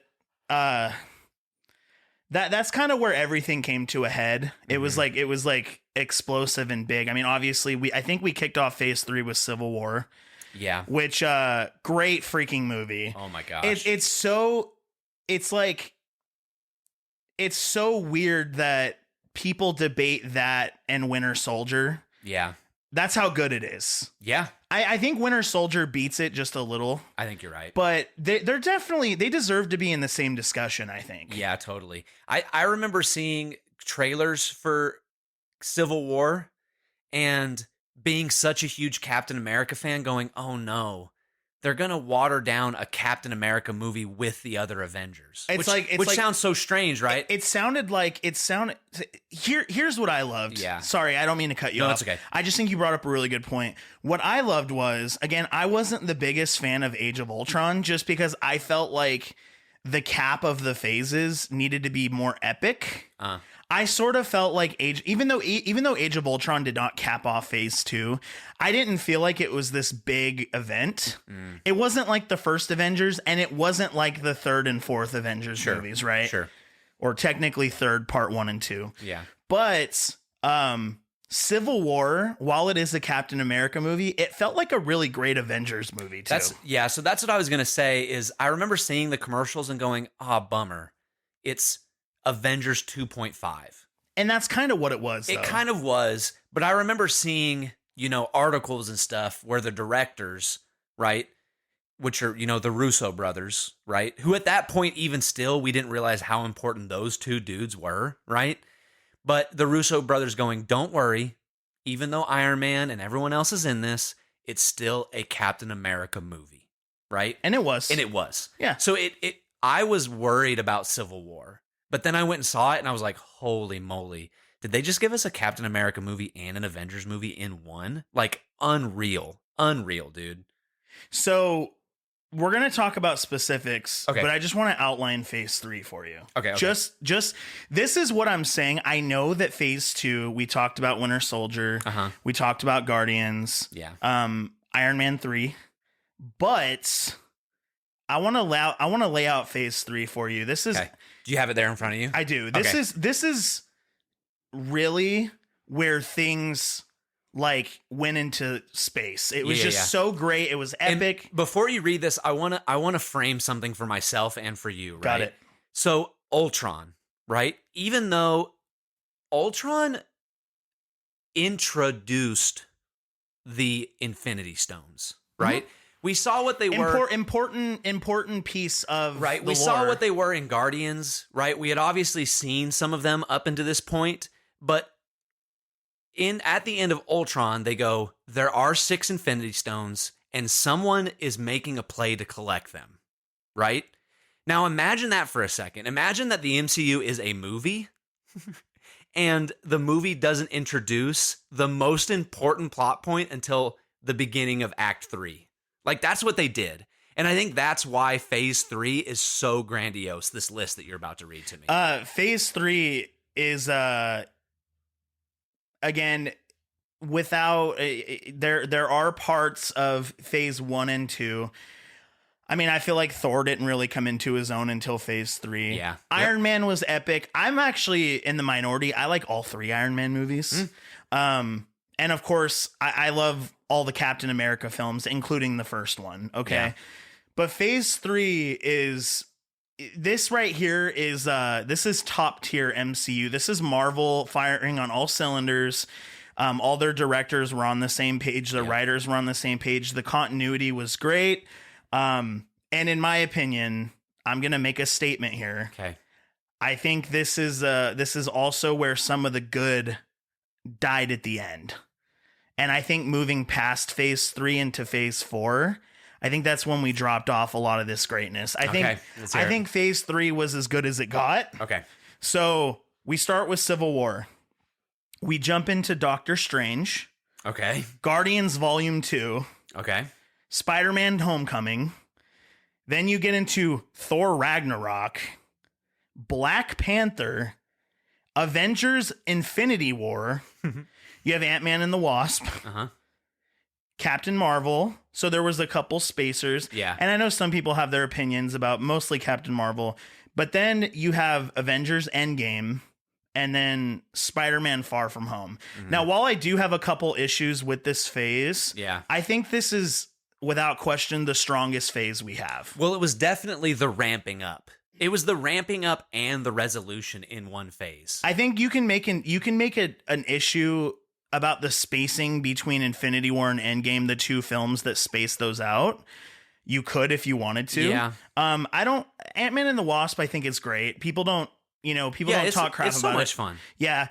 That's kind of where everything came to a head. It was like explosive and big. I mean, obviously I think we kicked off Phase 3 with Civil War. Yeah. Which great freaking movie. Oh my gosh. It's so weird that people debate that and Winter Soldier. Yeah. That's how good it is. Yeah. I think Winter Soldier beats it just a little. I think you're right. But they're definitely, they deserve to be in the same discussion, I think. Yeah, totally. I remember seeing trailers for Civil War and being such a huge Captain America fan going, oh no, they're going to water down a Captain America movie with the other Avengers. Which sounds so strange, right? Here's what I loved. Yeah. Sorry, I don't mean to cut you off. That's okay. I just think you brought up a really good point. What I loved was, again, I wasn't the biggest fan of Age of Ultron just because I felt like the cap of the phases needed to be more epic. I sort of felt like even though Age of Ultron did not cap off Phase 2, I didn't feel like it was this big event. It wasn't like the first Avengers, and it wasn't like the third and fourth Avengers movies, right? Sure. Or technically third, part 1 and 2. Yeah. But Civil War, while it is a Captain America movie, it felt like a really great Avengers movie too. So that's what I was going to say is I remember seeing the commercials and going, bummer. It's Avengers 2.5. And that's kind of what it was. It kind of was, but I remember seeing, articles and stuff where the directors, right, which are, the Russo brothers, right, who at that point, even still, we didn't realize how important those two dudes were, right? But the Russo brothers going, don't worry, even though Iron Man and everyone else is in this, it's still a Captain America movie, right? And it was. Yeah. Yeah. So I was worried about Civil War But then I went and saw it, and I was like, holy moly. Did they just give us a Captain America movie and an Avengers movie in one? Like, unreal. Unreal, dude. So we're going to talk about specifics, Okay. but I just want to outline phase 3 for you. Okay. Just this is what I'm saying. I know that phase 2, we talked about Winter Soldier. Uh-huh. We talked about Guardians. Yeah. Iron Man 3. But I want to lay out phase 3 for you. This is Okay. Do you have it there in front of you? I do. Okay. This is really where things like went into space. It was just so great. It was epic. And before you read this, I want to frame something for myself and for you, right? Got it. So, Ultron, right? Even though Ultron introduced the Infinity Stones, right? Mm-hmm. We saw what they were. Important piece of right. We saw what they were in Guardians, right? We had obviously seen some of them up until this point, but at the end of Ultron, they go, there are 6 Infinity Stones, and someone is making a play to collect them, right? Now imagine that for a second. Imagine that the MCU is a movie, and the movie doesn't introduce the most important plot point until the beginning of Act 3. Like, that's what they did. And I think that's why phase 3 is so grandiose, this list that you're about to read to me. Phase 3 is, again, without, there are parts of phase 1 and 2. I mean, I feel like Thor didn't really come into his own until phase 3. Yeah. Iron Man was epic. I'm actually in the minority. I like all 3 Iron Man movies. And of course, I love all the Captain America films, including the first one. Okay. Yeah. But phase 3 is this right here is this is top tier MCU. This is Marvel firing on all cylinders. All their directors were on the same page. The writers were on the same page. The continuity was great. And in my opinion, I'm going to make a statement here. Okay. I think this is also where some of the good died at the end. And I think moving past phase 3 into phase 4, I think that's when we dropped off a lot of this greatness. I think phase 3 was as good as it got. Okay. So we start with Civil War. We jump into Doctor Strange. Okay. Guardians Volume 2. Okay. Spider-Man Homecoming. Then you get into Thor Ragnarok. Black Panther. Avengers Infinity War. You have Ant-Man and the Wasp. Uh-huh. Captain Marvel. So there was a couple spacers. Yeah. And I know some people have their opinions about mostly Captain Marvel. But then you have Avengers Endgame and then Spider-Man Far From Home. Mm-hmm. Now, while I do have a couple issues with this phase, I think this is, without question, the strongest phase we have. Well, it was definitely the ramping up. It was the ramping up and the resolution in one phase. I think you can make an issue about the spacing between Infinity War and Endgame, the 2 films that space those out. You could if you wanted to. Yeah. Ant-Man and the Wasp, I think is great. People don't talk crap about it. It's so much fun. Yeah.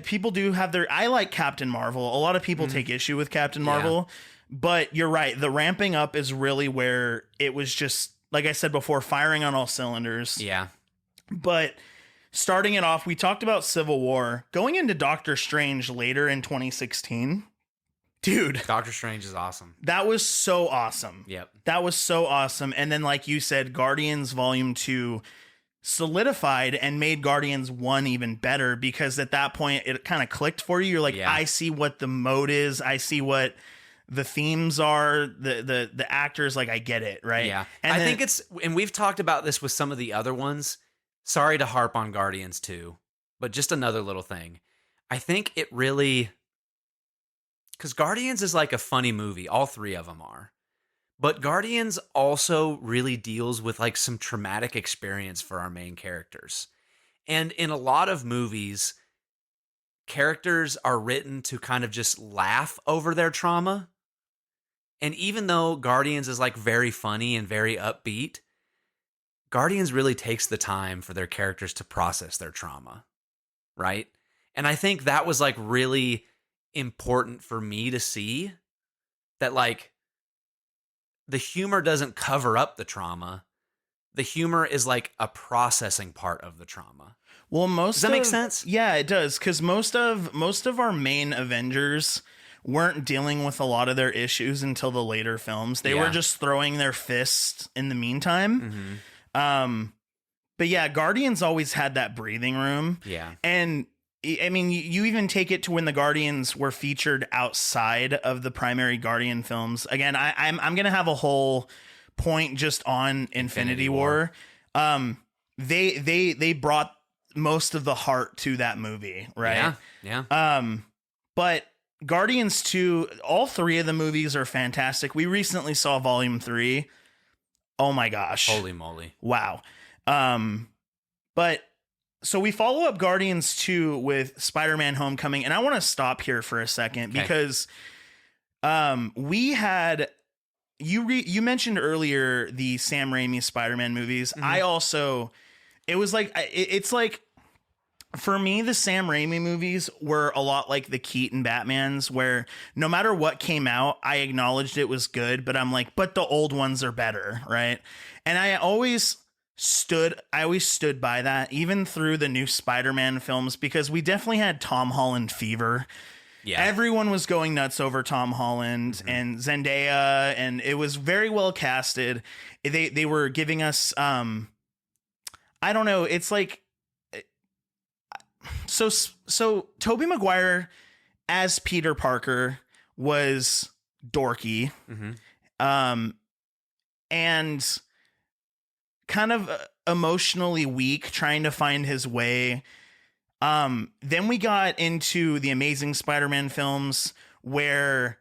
People do have I like Captain Marvel. A lot of people take issue with Captain Marvel, but you're right. The ramping up is really where it was just, like I said before, firing on all cylinders. Yeah. But starting it off, we talked about Civil War. Going into Doctor Strange later in 2016. Dude. Doctor Strange is awesome. That was so awesome. Yep. That was so awesome. And then, like you said, Guardians Volume 2 solidified and made Guardians 1 even better, because at that point, it kind of clicked for you. You're like, I see what the mode is. I see what the themes are, the actors, like, I get it, right? Yeah. And I think and we've talked about this with some of the other ones. Sorry to harp on Guardians 2, but just another little thing. I think it really, because Guardians is like a funny movie. All 3 of them are. But Guardians also really deals with like some traumatic experience for our main characters. And in a lot of movies, characters are written to kind of just laugh over their trauma. And even though Guardians is like very funny and very upbeat, Guardians really takes the time for their characters to process their trauma, right? And I think that was like really important for me to see, that like the humor doesn't cover up the trauma. the humor is like a processing part of the trauma. Well, Does that make sense? Yeah, it does. Because most of our main Avengers weren't dealing with a lot of their issues until the later films. They were just throwing their fists in the meantime. But yeah, Guardians always had that breathing room. Yeah. And I mean, you even take it to when the Guardians were featured outside of the primary Guardian films. Again, I'm gonna have a whole point just on Infinity War. They brought most of the heart to that movie, right? Yeah. But Guardians 2, all three of the movies are fantastic. We recently saw Volume 3. Oh my gosh. Holy moly. Wow. But so we follow up Guardians 2 with Spider-Man Homecoming, and I want to stop here for a second because we had you mentioned earlier the Sam Raimi Spider-Man movies. I also it's like for me, the Sam Raimi movies were a lot like the Keaton Batmans, where no matter what came out, I acknowledged it was good, but I'm like, but the old ones are better, right? And I always stood by that, even through the new Spider-Man films, because we definitely had Tom Holland fever. Yeah. Everyone was going nuts over Tom Holland and Zendaya, and it was very well casted. They were giving us, I don't know, it's like, so Tobey Maguire as Peter Parker was dorky, and kind of emotionally weak, trying to find his way. Then we got into the Amazing Spider-Man films, where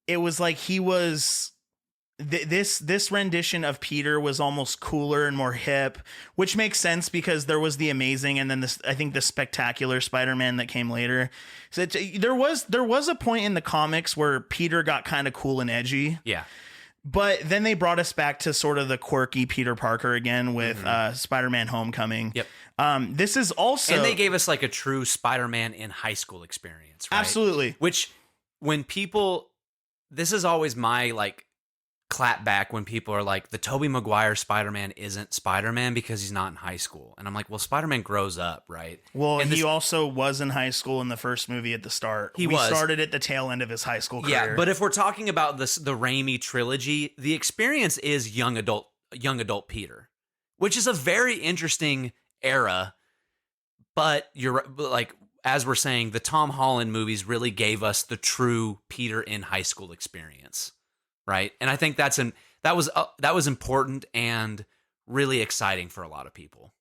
it was like he was this rendition of Peter was almost cooler and more hip, which makes sense because there was the Amazing and then I think the Spectacular Spider-Man that came later. So there was a point in the comics where Peter got kind of cool and edgy. Yeah. But then they brought us back to sort of the quirky Peter Parker again with Spider-Man Homecoming. Yep. This is also... And they gave us like a true Spider-Man in high school experience, right? Absolutely. Which when people... This is always my like clap back when people are like, the Tobey Maguire Spider-Man isn't Spider-Man because he's not in high school. And I'm like, well, Spider-Man grows up, right? Well, and he also was in high school in the first movie at the start. We started at the tail end of his high school career. Yeah, but if we're talking about the Raimi trilogy, the experience is young adult Peter, which is a very interesting era. But you're like, as we're saying, the Tom Holland movies really gave us the true Peter in high school experience. Right. And I think that was important and really exciting for a lot of people.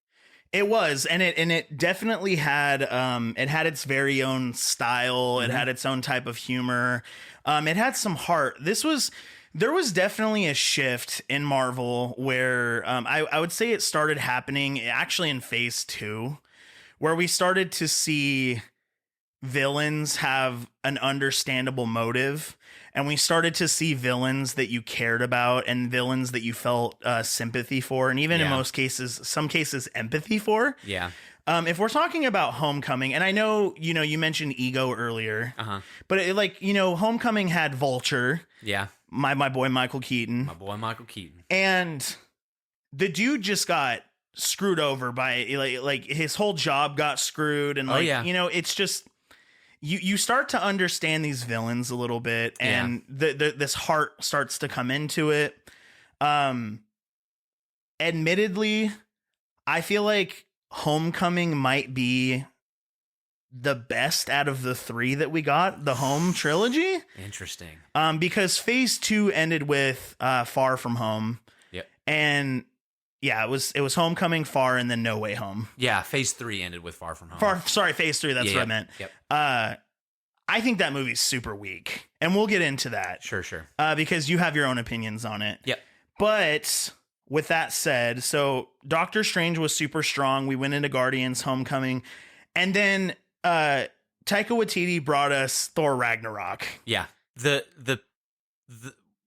It was. And it definitely had it had its very own style. It had its own type of humor. It had some heart. There was definitely a shift in Marvel where I would say it started happening actually in phase 2, where we started to see villains have an understandable motive. And we started to see villains that you cared about and villains that you felt sympathy for. And even in some cases, empathy for. Yeah. If we're talking about Homecoming, and I know, you mentioned Ego earlier, but Homecoming had Vulture. Yeah. My boy, Michael Keaton. And the dude just got screwed over by like his whole job got screwed. And it's just... You start to understand these villains a little bit, and this heart starts to come into it. Admittedly, I feel like Homecoming might be the best out of the 3 that we got, the Home trilogy. Interesting. Because phase 2 ended with Far From Home. Yep. And yeah, it was Homecoming, Far, and then No Way Home. Yeah, phase 3 ended with Far From Home. Phase 3, that's what I meant. Yep. I think that movie's super weak, and we'll get into that. Sure. Because you have your own opinions on it. Yep. But with that said, so Doctor Strange was super strong. We went into Guardians Homecoming, and then Taika Waititi brought us Thor Ragnarok. Yeah. The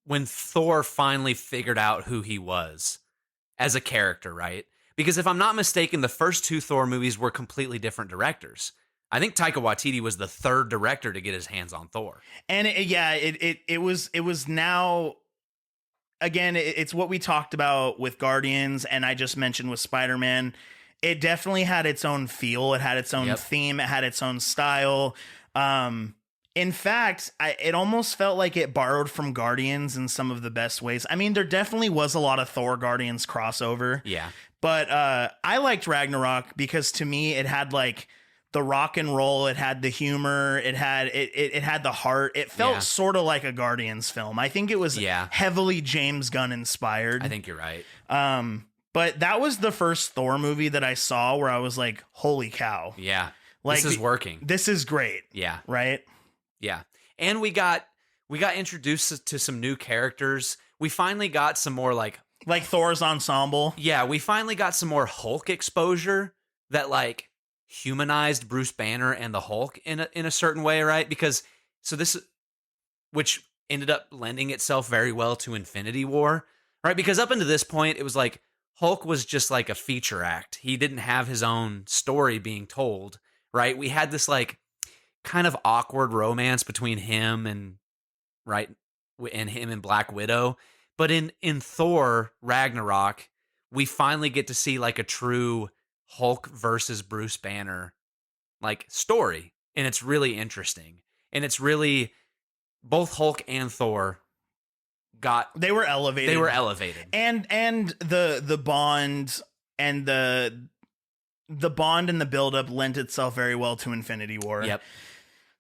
when Thor finally figured out who he was as a character, right? Because if I'm not mistaken, the first 2 Thor movies were completely different directors. I think Taika Waititi was the 3rd director to get his hands on Thor. And it was now again, it's what we talked about with Guardians, and I just mentioned with Spider-Man. It definitely had its own feel. It had its own theme. It had its own style. In fact, it almost felt like it borrowed from Guardians in some of the best ways. I mean, there definitely was a lot of Thor Guardians crossover. Yeah. But I liked Ragnarok because to me, it had like the rock and roll. It had the humor. It had the heart. It felt sort of like a Guardians film. I think it was heavily James Gunn inspired. I think you're right. But that was the first Thor movie that I saw where I was like, holy cow. Yeah. Like, this is working. This is great. Yeah. Right? Yeah. And we got introduced to some new characters. We finally got some more like Thor's ensemble. Yeah, we finally got some more Hulk exposure that like humanized Bruce Banner and the Hulk in a certain way, right? Because which ended up lending itself very well to Infinity War, right? Because up until this point, it was like Hulk was just like a feature act. He didn't have his own story being told, right? We had this like kind of awkward romance between him and Black Widow. But in Thor Ragnarok, we finally get to see like a true Hulk versus Bruce Banner like story. And it's really interesting. And it's really both Hulk and Thor they were elevated. And the bond and the bond and the buildup lent itself very well to Infinity War. Yep.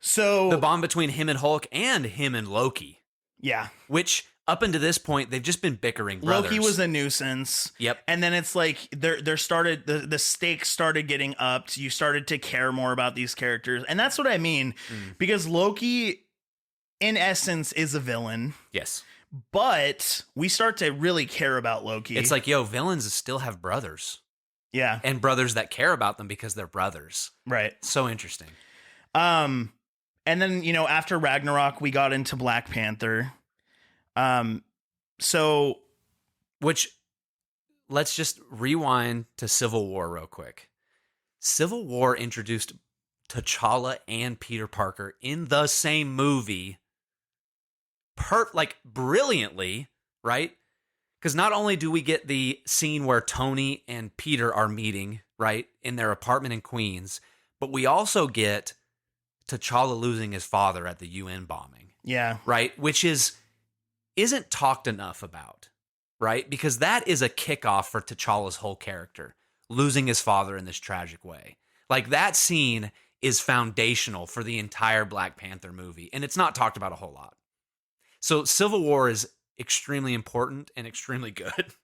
So the bond between him and Hulk and him and Loki. Yeah. Which up until this point, they've just been bickering brothers. Loki was a nuisance. Yep. And then it's like there started the stakes started getting upped. You started to care more about these characters. And that's what I mean. Because Loki, in essence, is a villain. Yes. But we start to really care about Loki. It's like, villains still have brothers. Yeah. And brothers that care about them because they're brothers. Right. So interesting. And then, after Ragnarok, we got into Black Panther. Which, let's just rewind to Civil War real quick. Civil War introduced T'Challa and Peter Parker in the same movie, brilliantly, right? Because not only do we get the scene where Tony and Peter are meeting, right, in their apartment in Queens, but we also get T'Challa losing his father at the UN bombing. Yeah. Right? Which isn't talked enough about, right? Because that is a kickoff for T'Challa's whole character, losing his father in this tragic way. Like, that scene is foundational for the entire Black Panther movie, and it's not talked about a whole lot. So Civil War is extremely important and extremely good.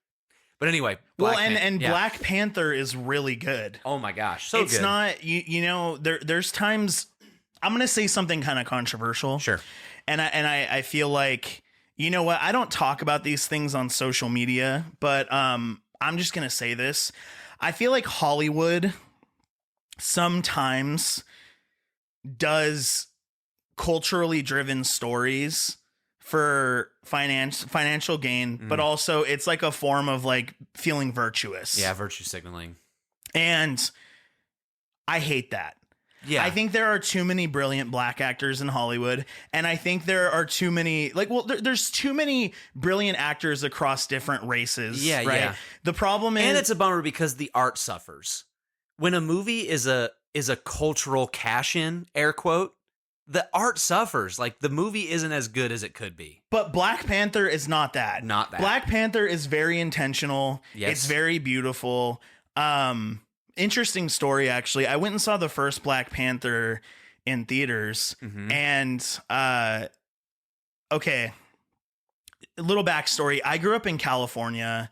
But anyway, Black Panther is really good. Oh my gosh, so it's good. It's not there's times I'm going to say something kind of controversial. Sure. And I feel like, you know what? I don't talk about these things on social media, but I'm just going to say this. I feel like Hollywood sometimes does culturally driven stories for financial gain, but also it's like a form of like feeling virtuous. Yeah, virtue signaling. And I hate that. Yeah. I think there are too many brilliant black actors in Hollywood, and I think there are too many there's too many brilliant actors across different races. Yeah, right? yeah. The problem is, and it's a bummer because the art suffers when a movie is a cultural cash in, air quote. The art suffers. Like, the movie isn't as good as it could be. But Black Panther is not that. Not that. Black Panther is very intentional. Yes. It's very beautiful. Interesting story, actually. I went and saw the first Black Panther in theaters. And, okay, a little backstory. I grew up in California,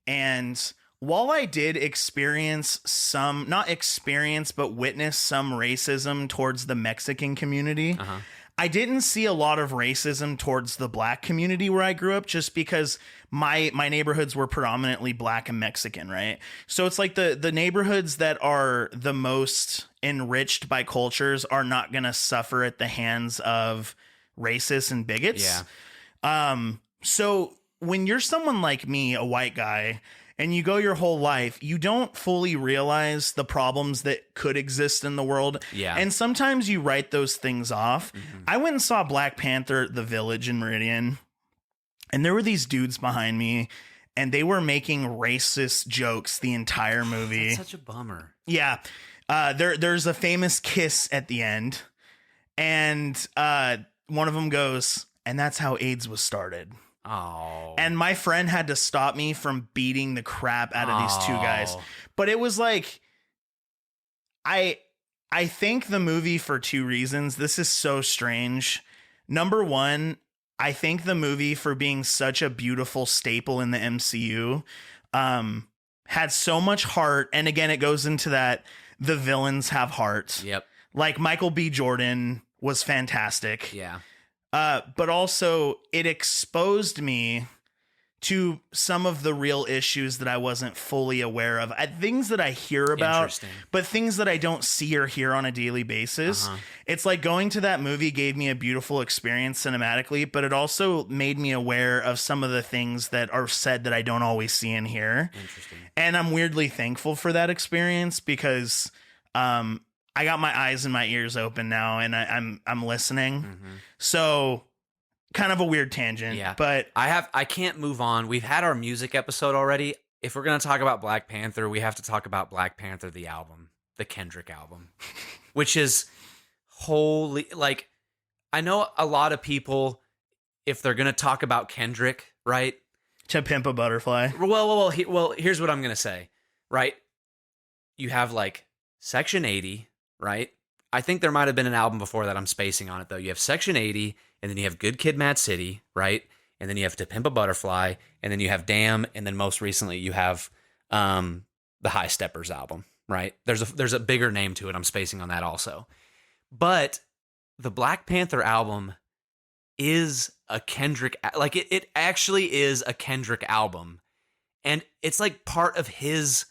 and while I did experience but witness some racism towards the Mexican community, I didn't see a lot of racism towards the black community where I grew up, just because my neighborhoods were predominantly black and Mexican, right? So it's like the neighborhoods that are the most enriched by cultures are not going to suffer at the hands of racists and bigots. Yeah. So when you're someone like me, a white guy, and you go your whole life, you don't fully realize the problems that could exist in the world. Yeah. And sometimes you write those things off. I went and saw Black Panther, The Village in Meridian. And there were these dudes behind me, and they were making racist jokes the entire movie. That's such a bummer. Yeah. There's a famous kiss at the end, and one of them goes, and that's how AIDS was started. Oh. And my friend had to stop me from beating the crap out of these two guys. But it was like, I think the movie for two reasons. This is so strange. Number one, I think the movie for being such a beautiful staple in the MCU had so much heart. And again, it goes into that the villains have heart. Yep. Like Michael B. Jordan was fantastic. Yeah. But also it exposed me to some of the real issues that I wasn't fully aware of. Things that I hear about, but things that I don't see or hear on a daily basis. It's like going to that movie gave me a beautiful experience cinematically, but it also made me aware of some of the things that are said that I don't always see and hear. Interesting. And I'm weirdly thankful for that experience because I got my eyes and my ears open now, and I'm listening. So kind of a weird tangent, but I can't move on. We've had our music episode already. If we're going to talk about Black Panther, we have to talk about Black Panther, the album, the Kendrick album, which is holy. Like, I know a lot of people, if they're going to talk about Kendrick, right? To Pimp a Butterfly. Well, here's what I'm going to say, right? You have like Section 80, right? I think there might have been an album before that. I'm spacing on it though. You have Section 80, and then you have Good Kid, Mad City, right? And then you have To Pimp a Butterfly, and then you have Damn, and then most recently you have the High Steppers album, right? There's a bigger name to it. I'm spacing on that also. But the Black Panther album is a Kendrick, like it actually is a Kendrick album, and it's like part of his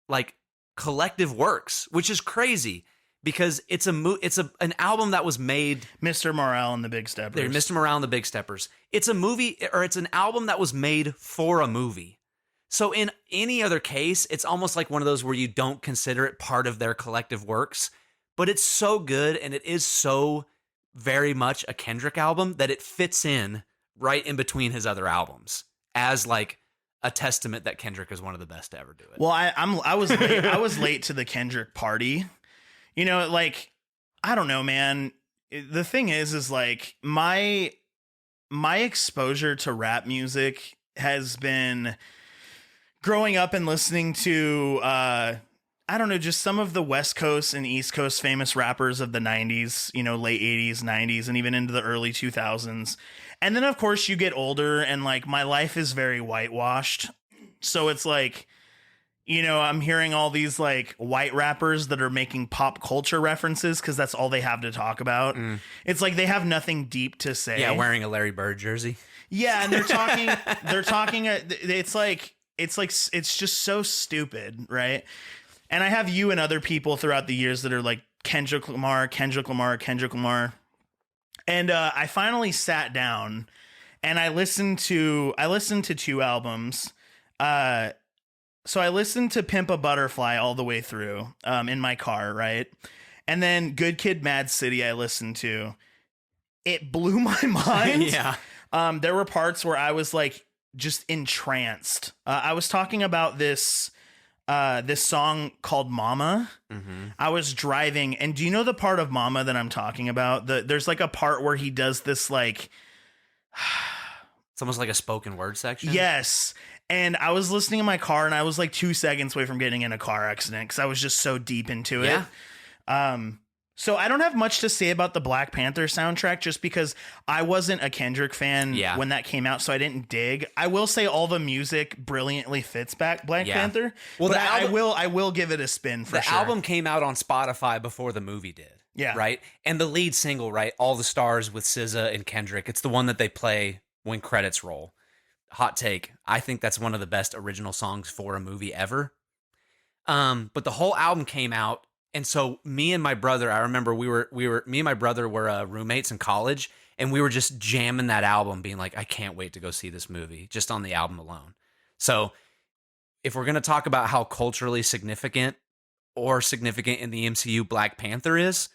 like collective works, which is crazy because it's an album that was made. Mr. Morale and the Big Steppers. Mr. Morale and the Big Steppers. It's a movie, or it's an album that was made for a movie. So in any other case, it's almost like one of those where you don't consider it part of their collective works, but it's so good and it is so very much a Kendrick album that it fits in right in between his other albums as like a testament that Kendrick is one of the best to ever do it. Well, I was late. I was late to the Kendrick party. You know, like, I don't know, man. The thing is like my exposure to rap music has been growing up and listening to I don't know, just some of the West Coast and East Coast famous rappers of the 90s, you know, late 80s, 90s, and even into the early 2000s. And then, of course, you get older and like my life is very whitewashed. So it's like, you know, I'm hearing all these like white rappers that are making pop culture references because that's all they have to talk about. It's like they have nothing deep to say. Yeah, wearing a Larry Bird jersey. Yeah, and they're talking, it's just so stupid, right? And I have you and other people throughout the years that are like Kendrick Lamar. And I finally sat down and I listened to two albums. So I listened to Pimp a Butterfly all the way through in my car, right? And then Good Kid, Mad City I listened to. It blew my mind. Yeah. There were parts where I was like just entranced. I was talking about this song called Mama. I was driving, and do you know the part of Mama that I'm talking about? There's like a part where he does this like it's almost like a spoken word section. Yes. And I was listening in my car and I was like 2 seconds away from getting in a car accident because I was just so deep into it. So I don't have much to say about the Black Panther soundtrack just because I wasn't a Kendrick fan when that came out, so I didn't dig. I will say all the music brilliantly fits Black Panther. Well, but I will give it a spin for sure. The album came out on Spotify before the movie did. Yeah. Right? And the lead single, right? All the Stars with SZA and Kendrick. It's the one that they play when credits roll. Hot take. I think that's one of the best original songs for a movie ever. But the whole album came out. And so me and my brother, I remember me and my brother were roommates in college, and we were just jamming that album being like, I can't wait to go see this movie just on the album alone. So if we're going to talk about how culturally significant or significant in the MCU Black Panther is,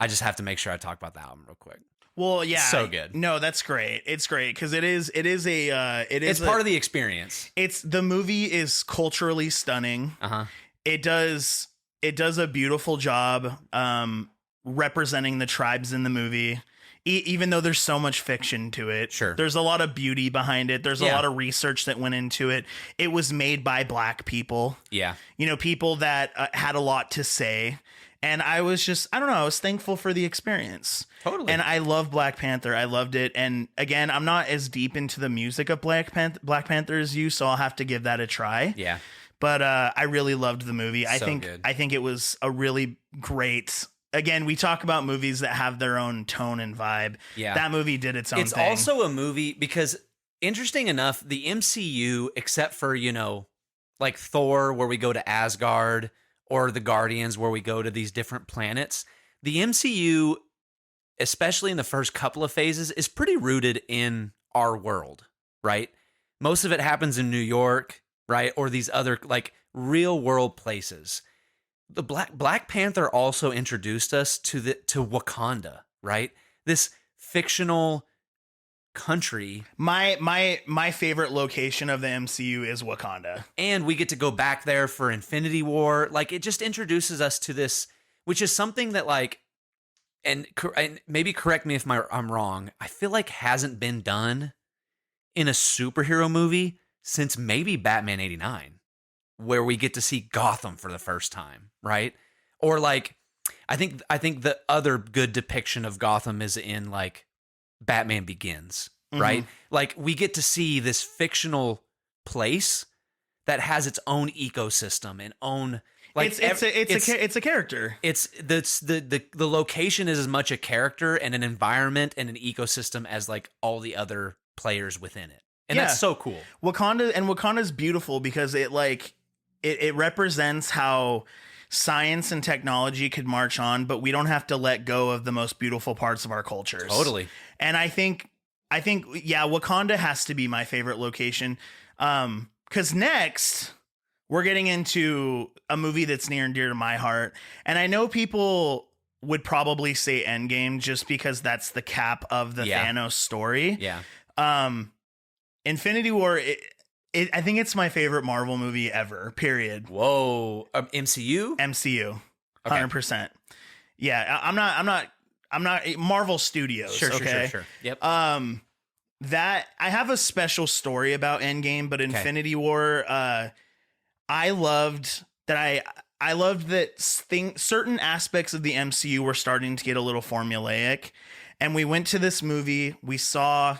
I just have to make sure I talk about the album real quick. Well, yeah, So good. No, that's great. It's great because It's part of the experience. The movie is culturally stunning. It does a beautiful job representing the tribes in the movie. Even though there's so much fiction to it, Sure. There's a lot of beauty behind it. There's a lot of research that went into it. It was made by Black people. Yeah. People that had a lot to say. And I was I don't know, I was thankful for the experience. Totally. And I love Black Panther. I loved it. And again, I'm not as deep into the music of Black Panther as you, so I'll have to give that a try. Yeah. But I really loved the movie. I think it was a really great. Again, we talk about movies that have their own tone and vibe. Yeah. That movie did its own thing. It's also a movie because, interesting enough, the MCU, except for, like Thor, where we go to Asgard, or the Guardians, where we go to these different planets, the MCU, especially in the first couple of phases, is pretty rooted in our world, right? Most of it happens in New York, right? Or these other, like, real world places. The Black Panther also introduced us to Wakanda, right? This fictional country. My favorite location of the MCU is Wakanda. And we get to go back there for Infinity War. Like, it just introduces us to this, which is something that, like, and maybe correct me if I'm wrong, I feel like hasn't been done in a superhero movie since maybe Batman 89. Where we get to see Gotham for the first time, right? Or like, I think the other good depiction of Gotham is in like Batman Begins, right? Like we get to see this fictional place that has its own ecosystem and own like it's a character. It's the location is as much a character and an environment and an ecosystem as like all the other players within it, and that's so cool. Wakanda's beautiful because it represents how science and technology could march on, but we don't have to let go of the most beautiful parts of our cultures. Totally. And I think, Wakanda has to be my favorite location. 'Cause next we're getting into a movie that's near and dear to my heart. And I know people would probably say Endgame just because that's the cap of the Thanos story. Yeah. Infinity War, I think it's my favorite Marvel movie ever, period. Whoa. MCU? MCU. 100%. Yeah, I'm not Marvel Studios. Sure. Yep. That I have a special story about Endgame, but Infinity War, I loved that certain aspects of the MCU were starting to get a little formulaic. And we went to this movie, we saw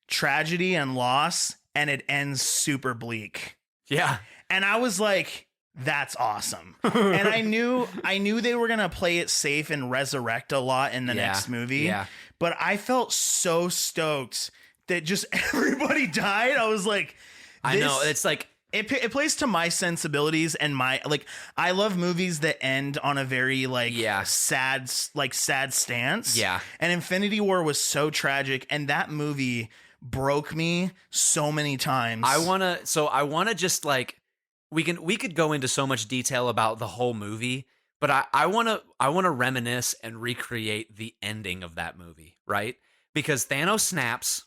tragedy and loss, and it ends super bleak. Yeah. And I was like, that's awesome. And I knew they were going to play it safe and resurrect a lot in the next movie. Yeah. But I felt so stoked that just everybody died. I was like, I know. It's like, it plays to my sensibilities and my, like, I love movies that end on a very sad stance. Yeah. And Infinity War was so tragic. And that movie broke me so many times. I want to just like, we could go into so much detail about the whole movie, but I want to reminisce and recreate the ending of that movie, right? Because Thanos snaps,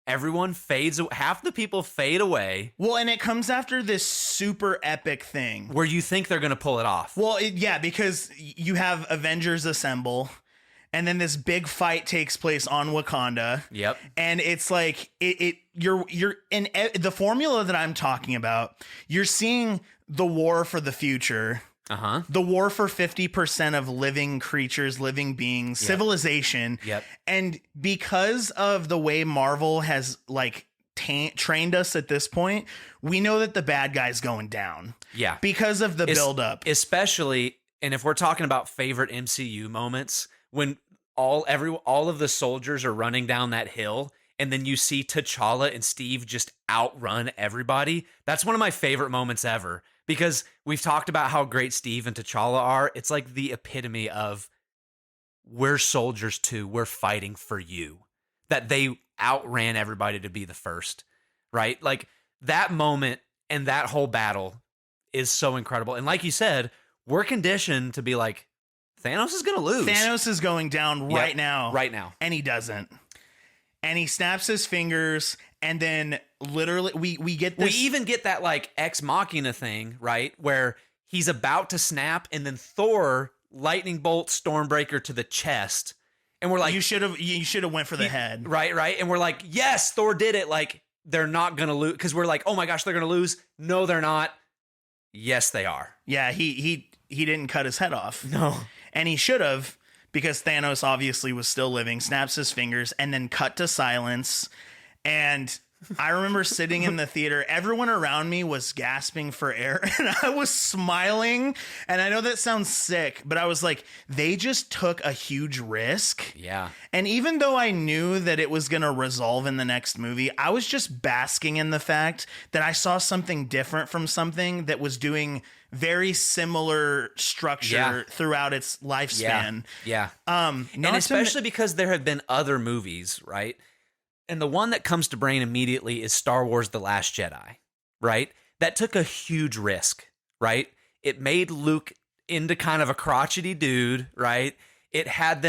everyone fades, half the people fade away. Well, and it comes after this super epic thing where you think they're going to pull it off. Well, because you have Avengers assemble. And then this big fight takes place on Wakanda. Yep. And it's like you're in the formula that I'm talking about. You're seeing the war for the future. The war for 50% of living creatures, living beings, civilization. Yep. And because of the way Marvel has like trained us at this point, we know that the bad guy's going down. Yeah. Because of the buildup. Especially, and if we're talking about favorite MCU moments, when all of the soldiers are running down that hill and then you see T'Challa and Steve just outrun everybody. That's one of my favorite moments ever because we've talked about how great Steve and T'Challa are. It's like the epitome of we're soldiers too. We're fighting for you. That they outran everybody to be the first, right? Like that moment and that whole battle is so incredible. And like you said, we're conditioned to be like, Thanos is going to lose. Thanos is going down right now. Right now. And he doesn't. And he snaps his fingers, and then literally we get this. We even get that like Ex Machina thing, right? Where he's about to snap, and then Thor lightning bolt Stormbreaker to the chest. And we're like, you should have went for the head. Right. And we're like, yes, Thor did it. Like, they're not going to lose. Because we're like, oh my gosh, they're going to lose. No, they're not. Yes, they are. Yeah, he didn't cut his head off. No. And he should have, because Thanos obviously was still living, snaps his fingers, and then cut to silence. And I remember sitting in the theater, everyone around me was gasping for air, and I was smiling. And I know that sounds sick, but I was like, they just took a huge risk. Yeah. And even though I knew that it was going to resolve in the next movie, I was just basking in the fact that I saw something different from something that was doing very similar structure throughout its lifespan. Yeah. And especially because there have been other movies, right? And the one that comes to brain immediately is Star Wars The Last Jedi, right? That took a huge risk, right? It made Luke into kind of a crotchety dude, right? It had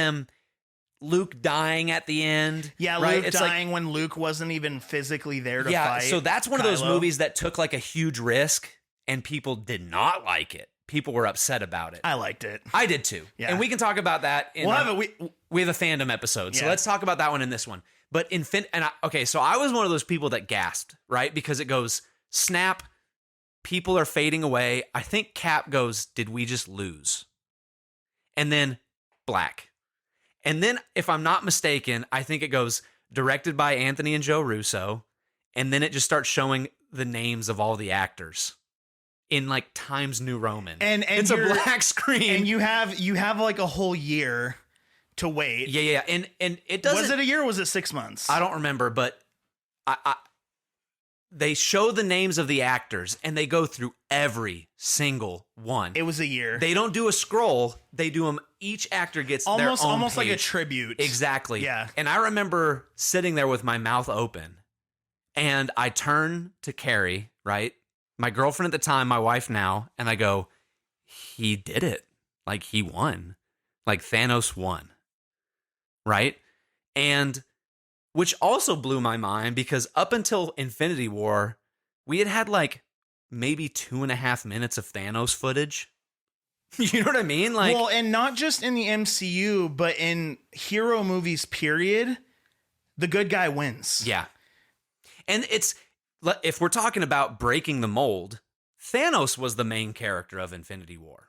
Luke dying at the end. Yeah, right? Luke dying when Luke wasn't even physically there to fight. So that's one of those movies that took like a huge risk, and people did not like it. People were upset about it. I liked it. I did too. Yeah. And we can talk about that. We have a fandom episode. So let's talk about that one in this one. But so I was one of those people that gasped, right? Because it goes, snap, people are fading away. I think Cap goes, did we just lose? And then black. And then, if I'm not mistaken, I think it goes, directed by Anthony and Joe Russo. And then it just starts showing the names of all the actors in like Times New Roman. And it's a black screen. And you have like a whole year to wait. Yeah. And it doesn't. Was it a year or was it 6 months? I don't remember, but they show the names of the actors and they go through every single one. It was a year. They don't do a scroll. They do them. Each actor gets their own almost page. like a tribute. Exactly. Yeah. And I remember sitting there with my mouth open, and I turn to Carrie, right? My girlfriend at the time, my wife now, and I go, he did it. Like, he won. Like, Thanos won. Right? And which also blew my mind, because up until Infinity War, we had like maybe 2.5 minutes of Thanos footage. You know what I mean? Like, well, and not just in the MCU, but in hero movies, period, the good guy wins. Yeah. And if we're talking about breaking the mold, Thanos was the main character of Infinity War.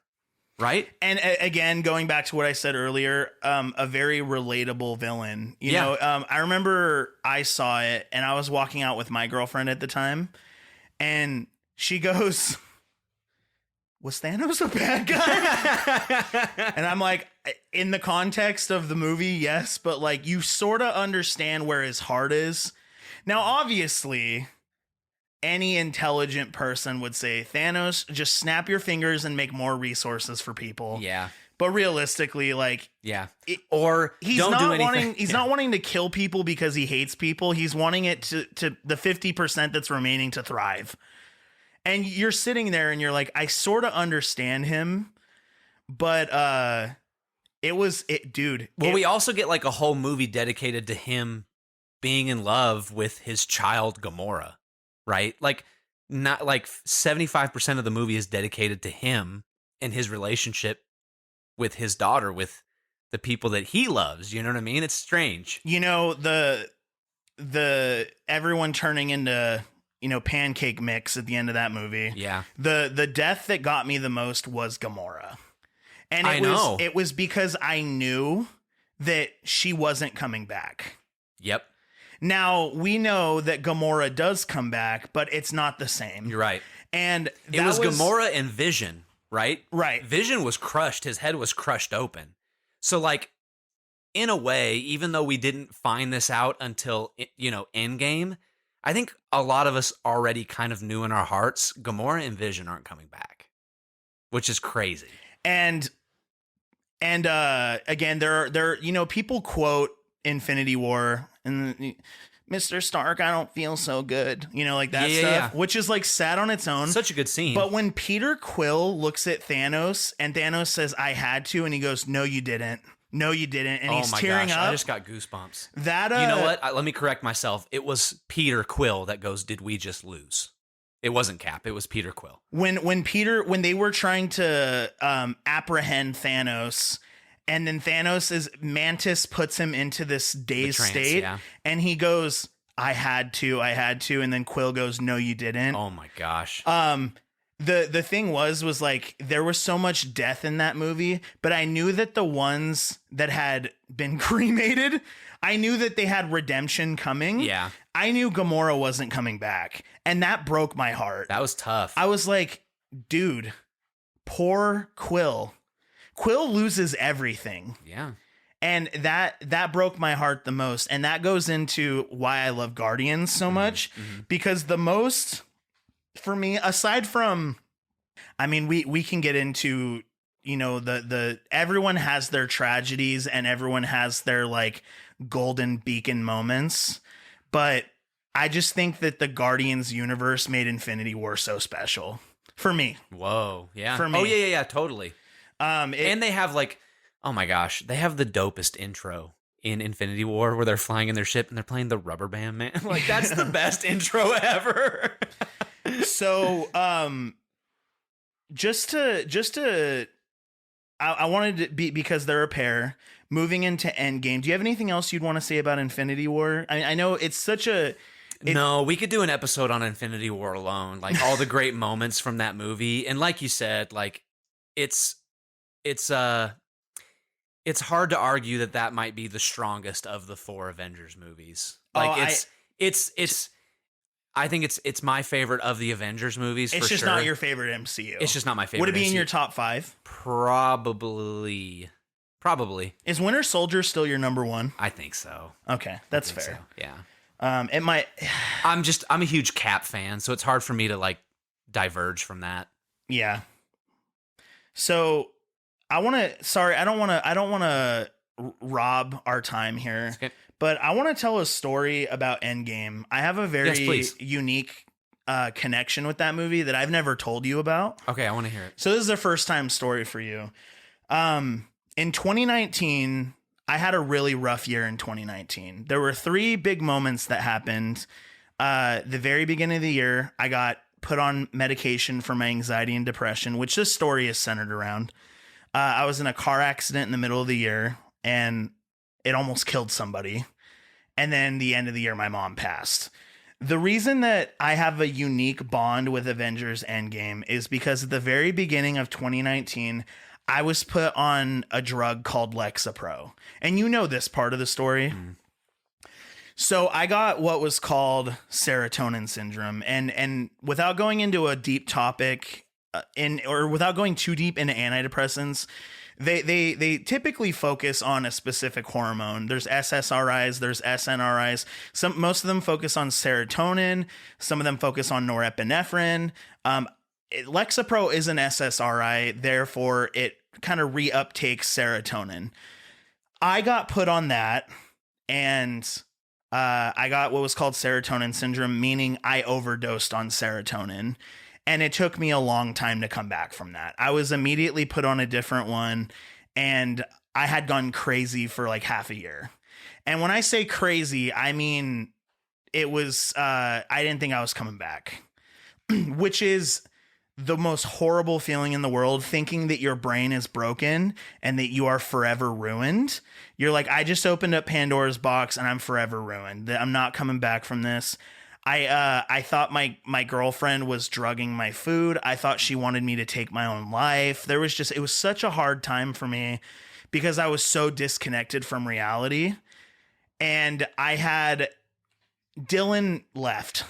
Right. And again, going back to what I said earlier, a very relatable villain. You know, I remember I saw it and I was walking out with my girlfriend at the time, and she goes, was Thanos a bad guy? And I'm like, in the context of the movie, yes, but like, you sort of understand where his heart is. Now, obviously, any intelligent person would say, Thanos, just snap your fingers and make more resources for people. Yeah. But realistically, like, or he's don't not do anything. wanting. He's not wanting to kill people because he hates people. He's wanting it to the 50% that's remaining to thrive. And you're sitting there and you're like, I sort of understand him, but dude. Well, we also get like a whole movie dedicated to him being in love with his child Gamora. Right? Like, not like 75% of the movie is dedicated to him and his relationship with his daughter, with the people that he loves. You know what I mean? It's strange. You know, the everyone turning into, pancake mix at the end of that movie. Yeah. The death that got me the most was Gamora. And it was because I knew that she wasn't coming back. Yep. Now, we know that Gamora does come back, but it's not the same. You're right. And it was Gamora and Vision, right? Right. Vision was crushed. His head was crushed open. So, like, in a way, even though we didn't find this out until, Endgame, I think a lot of us already kind of knew in our hearts Gamora and Vision aren't coming back, which is crazy. And again, there people quote Infinity War, and Mr. Stark, I don't feel so good. You know, like that stuff, which is like sad on its own. Such a good scene. But when Peter Quill looks at Thanos and Thanos says, I had to, and he goes, no, you didn't. No, you didn't. And he's tearing up. I just got goosebumps. That, you know what? Let me correct myself. It was Peter Quill that goes, did we just lose? It wasn't Cap. It was Peter Quill. When they were trying to apprehend Thanos, and then Mantis puts him into this dazed state, and he goes, I had to, and then Quill goes, no, you didn't. Oh my gosh. The thing was like there was so much death in that movie, but I knew that the ones that had been cremated, I knew that they had redemption coming. Yeah. I knew Gamora wasn't coming back, and that broke my heart. That was tough. I was like, dude, poor Quill. Quill loses everything. Yeah. And that broke my heart the most. And that goes into why I love Guardians so much, because the most, for me, aside from, I mean, we can get into, you know, the everyone has their tragedies and everyone has their like golden beacon moments. But I just think that the Guardians universe made Infinity War so special for me. Whoa. Yeah. For me. Oh, yeah. Totally. And they have like, oh my gosh, they have the dopest intro in Infinity War where they're flying in their ship and they're playing the Rubber Band Man. Like, that's the best intro ever. So, just to, I wanted to be, because they're a pair, moving into Endgame. Do you have anything else you'd want to say about Infinity War? I know it's such a... No, we could do an episode on Infinity War alone, like all the great moments from that movie. And like you said, like it's hard to argue that might be the strongest of the 4 Avengers movies. Like I think it's my favorite of the Avengers movies. It's for just sure. not your favorite MCU. It's just not my favorite. Would it be MCU. in your top 5? Probably. Is Winter Soldier still your number 1? I think so. Okay, that's fair. So. Yeah. It might. I'm a huge Cap fan, so it's hard for me to like diverge from that. Yeah. So I don't want to rob our time here, Okay. but I want to tell a story about Endgame. I have a very unique connection with that movie that I've never told you about. Okay, I want to hear it. So this is a first time story for you. In 2019, I had a really rough year in 2019. There were 3 big moments that happened. The very beginning of the year, I got put on medication for my anxiety and depression, which this story is centered around. I was in a car accident in the middle of the year and it almost killed somebody. And then the end of the year, my mom passed. The reason that I have a unique bond with Avengers Endgame is because at the very beginning of 2019, I was put on a drug called Lexapro. And you know this part of the story. So I got what was called serotonin syndrome. And without going into a deep topic without going too deep into antidepressants, they typically focus on a specific hormone. There's SSRIs, there's SNRIs. Most of them focus on serotonin. Some of them focus on norepinephrine. Lexapro is an SSRI, therefore it kind of reuptakes serotonin. I got put on that, and I got what was called serotonin syndrome, meaning I overdosed on serotonin. And it took me a long time to come back from that. I was immediately put on a different one, and I had gone crazy for like half a year. And when I say crazy, I mean, it was, I didn't think I was coming back, which is the most horrible feeling in the world, thinking that your brain is broken and that you are forever ruined. You're like, I just opened up Pandora's box and I'm forever ruined. I'm not coming back from this. I thought my girlfriend was drugging my food. I thought she wanted me to take my own life. It was such a hard time for me because I was so disconnected from reality. And I had Dylan left.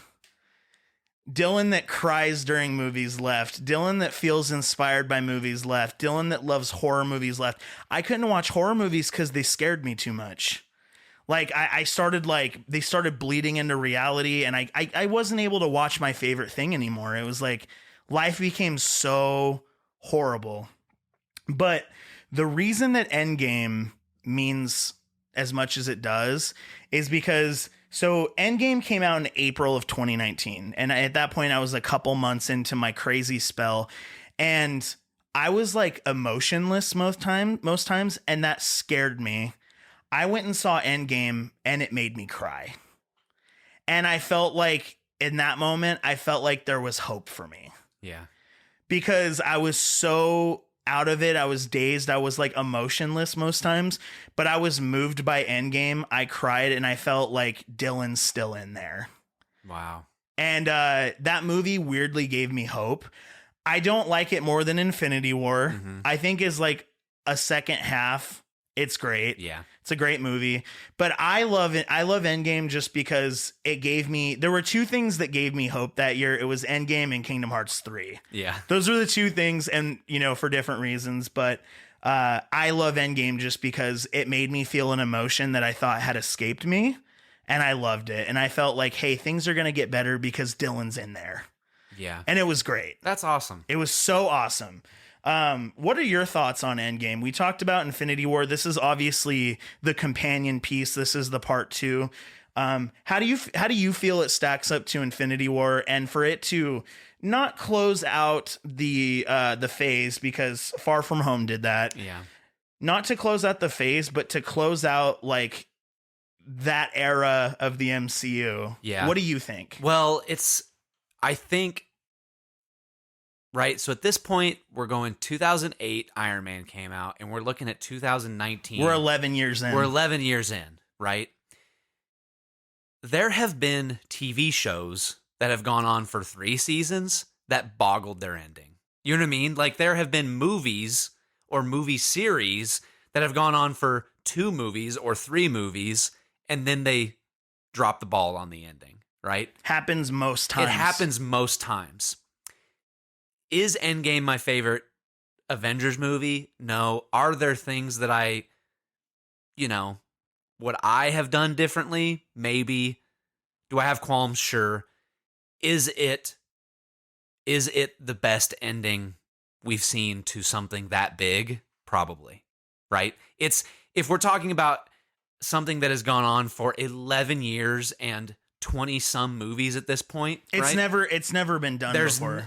Dylan that cries during movies left. Dylan that feels inspired by movies left. Dylan that loves horror movies left. I couldn't watch horror movies because they scared me too much. Like I started they started bleeding into reality, and I wasn't able to watch my favorite thing anymore. It was like life became so horrible. But the reason that Endgame means as much as it does is because So Endgame came out in April of 2019. And at that point, I was a couple months into my crazy spell. And I was like emotionless most times. And that scared me. I went and saw Endgame and it made me cry. And I felt like in that moment, I felt like there was hope for me. Yeah. Because I was so out of it. I was dazed. I was like emotionless most times, but I was moved by Endgame. I cried and I felt like Dylan's still in there. Wow. And that movie weirdly gave me hope. I don't like it more than Infinity War. Mm-hmm. I think is like a second half. It's great. Yeah. It's a great movie, but I love it. I love Endgame just because there were two things that gave me hope that year. It was Endgame and Kingdom Hearts 3. Yeah. Those are the two things, and for different reasons, but I love Endgame just because it made me feel an emotion that I thought had escaped me, and I loved it. And I felt like, hey, things are going to get better because Dylan's in there. Yeah. And it was great. That's awesome. It was so awesome. What are your thoughts on Endgame? We talked about Infinity War. This is obviously the companion piece. This is the part 2. How do you feel it stacks up to Infinity War, and for it to not close out the phase, because Far From Home did that. Yeah. Not to close out the phase, but to close out like that era of the MCU. Yeah. What do you think? Well, I think, right? So at this point, we're going 2008, Iron Man came out, and we're looking at 2019. We're 11 years in. We're 11 years in, right? There have been TV shows that have gone on for 3 seasons that boggled their ending. You know what I mean? Like, there have been movies or movie series that have gone on for 2 movies or 3 movies, and then they drop the ball on the ending, right? Happens most times. It happens most times. Is Endgame my favorite Avengers movie? No. Are there things that would I have done differently? Maybe. Do I have qualms? Sure. Is it the best ending we've seen to something that big? Probably. Right? If we're talking about something that has gone on for 11 years and 20 some movies at this point, it's right? never been done before.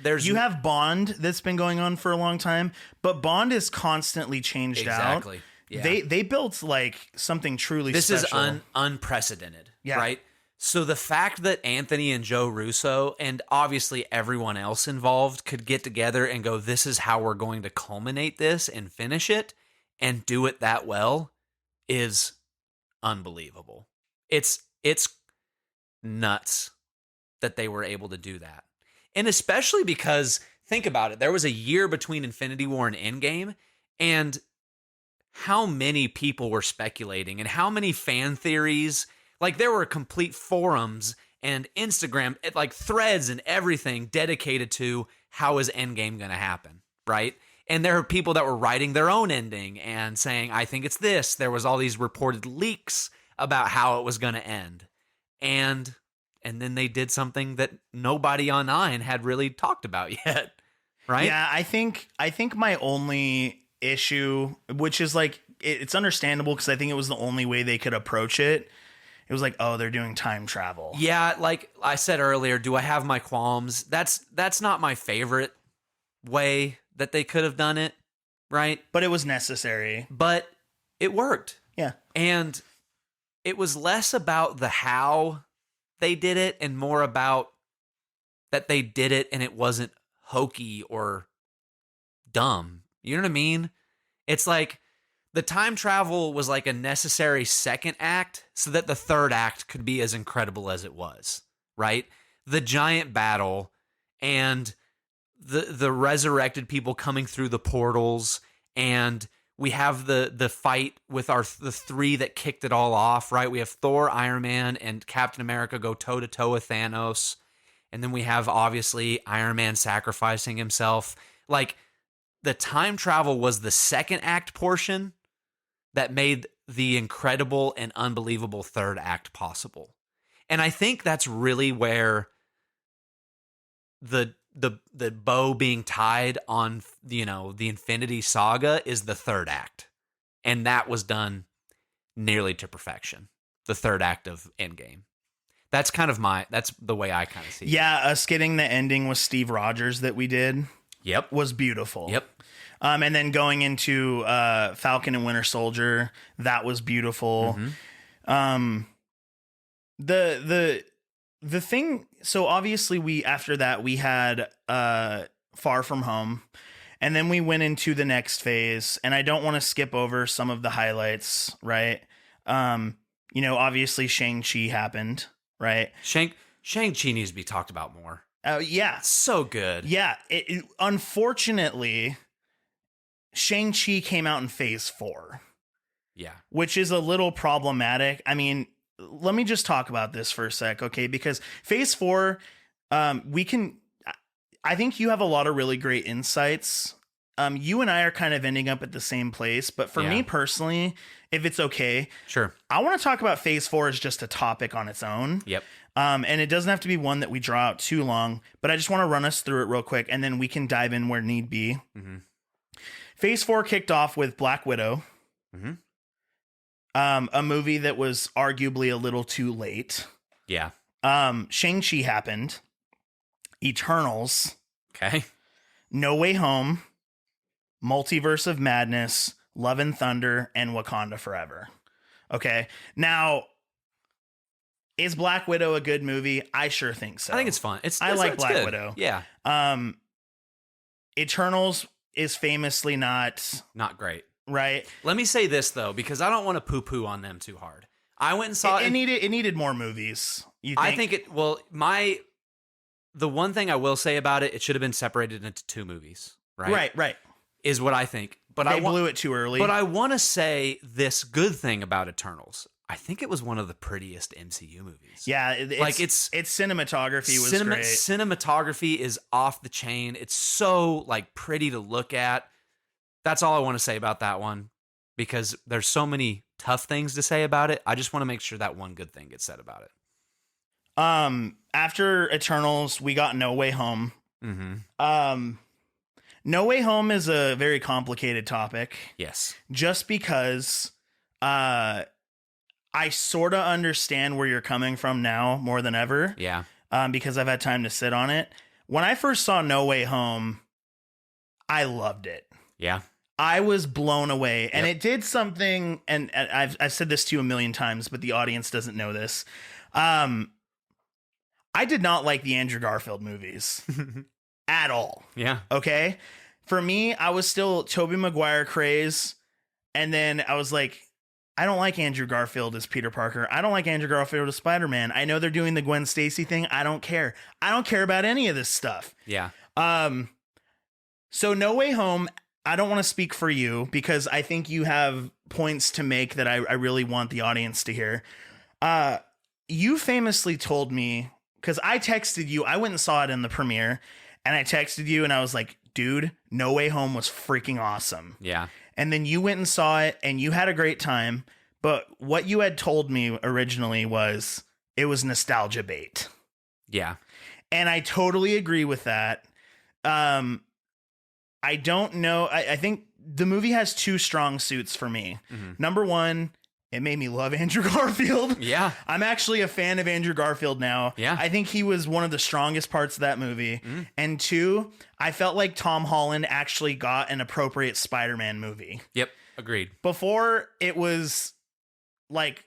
You have Bond that's been going on for a long time, but Bond is constantly changed out. Exactly. Yeah. They built like something truly this special. This is unprecedented, yeah. Right? So the fact that Anthony and Joe Russo and obviously everyone else involved could get together and go, this is how we're going to culminate this and finish it and do it that well is unbelievable. It's nuts that they were able to do that. And especially because, think about it, there was a year between Infinity War and Endgame, and how many people were speculating and how many fan theories, like there were complete forums and Instagram, like threads and everything dedicated to how is Endgame going to happen, right? And there are people that were writing their own ending and saying, I think it's this. There was all these reported leaks about how it was going to end. And then they did something that nobody online had really talked about yet, right? Yeah, I think my only issue, which is like, it's understandable because I think it was the only way they could approach it. It was like, oh, they're doing time travel. Yeah, like I said earlier, do I have my qualms? That's not my favorite way that they could have done it, right? But it was necessary. But it worked. Yeah. And it was less about the how they did it and more about that they did it and it wasn't hokey or dumb. You know what I mean? It's like the time travel was like a necessary second act so that the third act could be as incredible as it was, right? The giant battle and the resurrected people coming through the portals, and we have the fight with the 3 that kicked it all off, right? We have Thor, Iron Man, and Captain America go toe-to-toe with Thanos. And then we have, obviously, Iron Man sacrificing himself. Like, the time travel was the second act portion that made the incredible and unbelievable third act possible. And I think that's really where the bow being tied on, the Infinity Saga is the third act. And that was done nearly to perfection. the third act of Endgame. That's the way I kind of see it. Yeah, us getting the ending with Steve Rogers that we did was beautiful. Yep. And then going into Falcon and Winter Soldier, that was beautiful. The thing, so obviously after that we had Far From Home, and then we went into the next phase, and I don't want to skip over some of the highlights, right? Obviously Shang-Chi happened, right? Shang-Chi needs to be talked about more. Yeah. It's so good. Yeah. Unfortunately, Shang-Chi came out in phase 4. Yeah. Which is a little problematic. I mean, let me just talk about this for a sec, okay? Because phase 4, I think you have a lot of really great insights. You and I are kind of ending up at the same place, but for me personally, if it's okay, sure, I want to talk about phase 4 as just a topic on its own. Yep. And it doesn't have to be one that we draw out too long, but I just want to run us through it real quick, and then we can dive in where need be. Phase 4 kicked off with Black Widow. A movie that was arguably a little too late. Yeah. Shang-Chi happened. Eternals. Okay. No Way Home. Multiverse of Madness. Love and Thunder, and Wakanda Forever. Okay. Now, is Black Widow a good movie? I sure think so. I think it's fun. I like Black good. Widow. Yeah. Eternals is famously not great. Right. Let me say this though, because I don't want to poo-poo on them too hard. I went and saw it. It needed more movies. You think? I think it. Well, the one thing I will say about it, it should have been separated into 2 movies. Right. Right. Is what I think. But they blew it too early. But I want to say this good thing about Eternals. I think it was one of the prettiest MCU movies. Yeah, its cinematography was great. Cinematography is off the chain. It's so pretty to look at. That's all I want to say about that one, because there's so many tough things to say about it. I just want to make sure that one good thing gets said about it. After Eternals, we got No Way Home. No Way Home is a very complicated topic. Yes. Just because I sort of understand where you're coming from now more than ever. Yeah. Because I've had time to sit on it. When I first saw No Way Home, I loved it. Yeah. I was blown away, and it did something, and I've said this to you a million times, but the audience doesn't know this. I did not like the Andrew Garfield movies at all. Yeah. Okay. For me, I was still Tobey Maguire craze. And then I was like, I don't like Andrew Garfield as Peter Parker. I don't like Andrew Garfield as Spider-Man. I know they're doing the Gwen Stacy thing. I don't care. I don't care about any of this stuff. Yeah. So No Way Home, I don't want to speak for you because I think you have points to make that I really want the audience to hear. You famously told me, because I texted you, I went and saw it in the premiere, and I texted you and I was like, dude, No Way Home was freaking awesome. Yeah. And then you went and saw it and you had a great time. But what you had told me originally was it was nostalgia bait. Yeah. And I totally agree with that. I don't know. I think the movie has 2 strong suits for me. Number one, it made me love Andrew Garfield. Yeah. I'm actually a fan of Andrew Garfield now. Yeah. I think he was one of the strongest parts of that movie. And 2, I felt like Tom Holland actually got an appropriate Spider-Man movie. Yep. Agreed. Before, it was like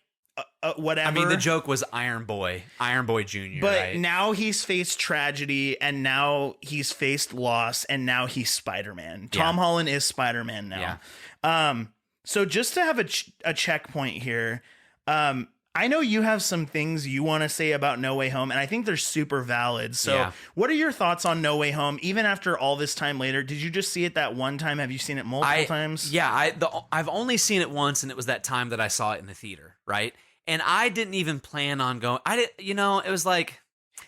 whatever. I mean, the joke was Iron Boy Jr., but right? now he's faced tragedy, and now he's faced loss, and now he's Spider-Man. Tom Holland is Spider-Man now. Yeah. So just to have a checkpoint here, I know you have some things you want to say about No Way Home, and I think they're super valid. So what are your thoughts on No Way Home, even after all this time later? Did you just see it that one time? Have you seen it multiple times? Yeah, I've only seen it once, and it was that time that I saw it in the theater, right? And I didn't even plan on going. It was like...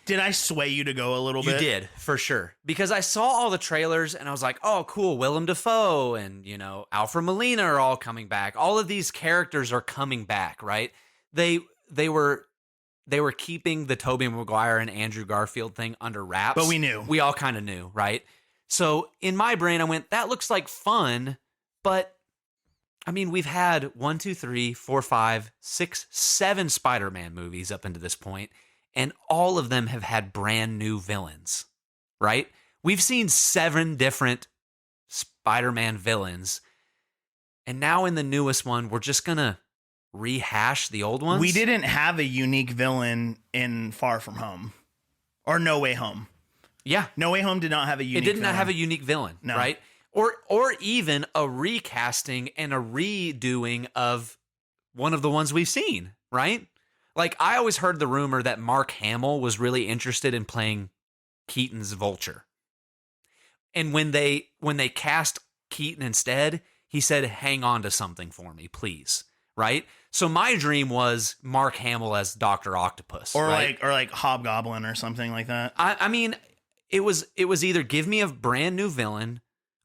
Did I sway you to go a little bit? You did, for sure. Because I saw all the trailers and I was like, oh, cool. Willem Dafoe and, Alfred Molina are all coming back. All of these characters are coming back, right? They were keeping the Tobey Maguire and Andrew Garfield thing under wraps. But we knew. We all kind of knew, right? So in my brain, I went, that looks like fun, but I mean, we've had 1, 2, 3, 4, 5, 6, 7 Spider-Man movies up until this point, and all of them have had brand new villains, right? We've seen 7 different Spider-Man villains, and now in the newest one, we're just gonna rehash the old ones. We didn't have a unique villain in Far From Home or No Way Home. Yeah. No Way Home did not have a unique villain. It did not have a unique villain, No. right? Or even a recasting and a redoing of one of the ones we've seen, right? Like, I always heard the rumor that Mark Hamill was really interested in playing Keaton's Vulture. And when they cast Keaton instead, he said, "Hang on to something for me, please." Right? So my dream was Mark Hamill as Dr. Octopus. Or right? like Hobgoblin or something like that. I mean, it was either give me a brand new villain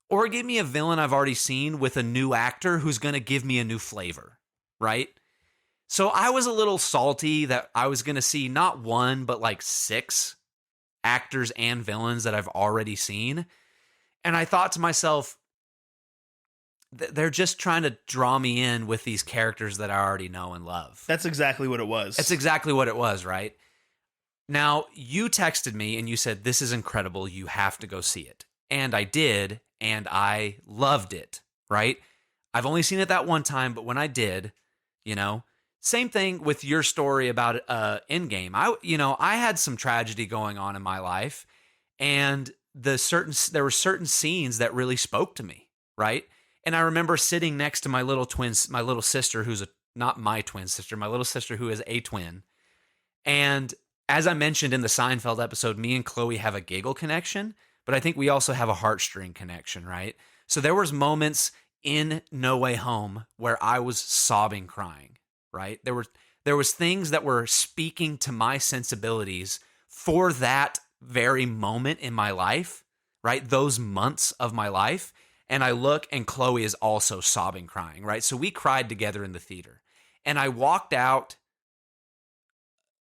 or give me a villain I've already seen with a new actor who's going to give me a new flavor, right? So I was a little salty that I was going to see not 1, but like 6 actors and villains that I've already seen. And I thought to myself, they're just trying to draw me in with these characters that I already know and love. That's exactly what it was. That's exactly what it was, right? Now, you texted me and you said, "This is incredible. You have to go see it." And I did, and I loved it, right? I've only seen it that one time, but when I did, same thing with your story about Endgame. I had some tragedy going on in my life, and there were certain scenes that really spoke to me, right? And I remember sitting next to my little sister, who's not my twin sister, my little sister who is a twin. And as I mentioned in the Seinfeld episode, me and Chloe have a giggle connection, but I think we also have a heartstring connection, right? So there was moments in No Way Home where I was sobbing, crying, right? There was things that were speaking to my sensibilities for that very moment in my life, right? Those months of my life. And I look, and Chloe is also sobbing, crying, right? So we cried together in the theater. And I walked out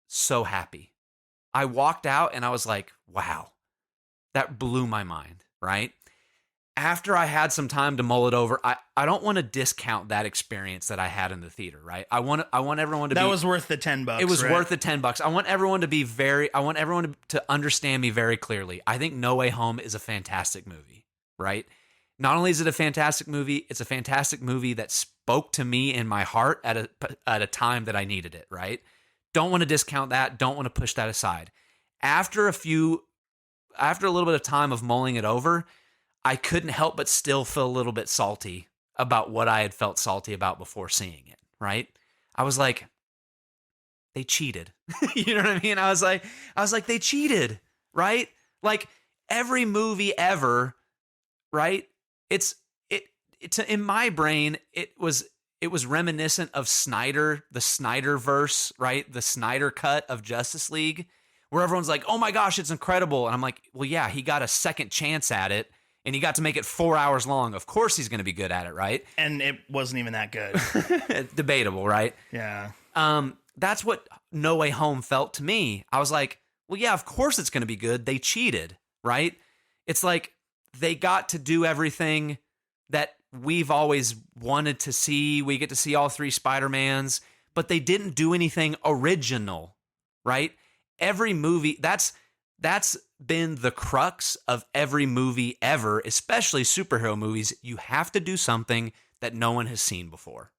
so happy. I walked out and I was like, wow, that blew my mind, right? After I had some time to mull it over, I don't want to discount that experience that I had in the theater, right? I want everyone to that was worth the $10. It was right? worth the $10. I want everyone to understand me very clearly. I think No Way Home is a fantastic movie, right? Not only is it a fantastic movie, it's a fantastic movie that spoke to me in my heart at a time that I needed it, right? Don't want to discount that. Don't want to push that aside. After a little bit of time of mulling it over, I couldn't help but still feel a little bit salty about what I had felt salty about before seeing it, right? I was like, they cheated. You know what I mean? I was like, they cheated, right? Like, every movie ever, right? It's in my brain, it was reminiscent of Snyder, the Snyderverse, right? The Snyder cut of Justice League, where everyone's like, "Oh my gosh, it's incredible." And I'm like, well, yeah, he got a second chance at it, and he got to make it 4 hours long. Of course he's going to be good at it, right? And it wasn't even that good. Debatable, right? Yeah. That's what No Way Home felt to me. I was like, well, yeah, of course it's going to be good. They cheated, right? It's like they got to do everything that we've always wanted to see. We get to see all 3 Spider-Mans, but they didn't do anything original, right? Every movie, that's been the crux of every movie ever, especially superhero movies. You have to do something that no one has seen before.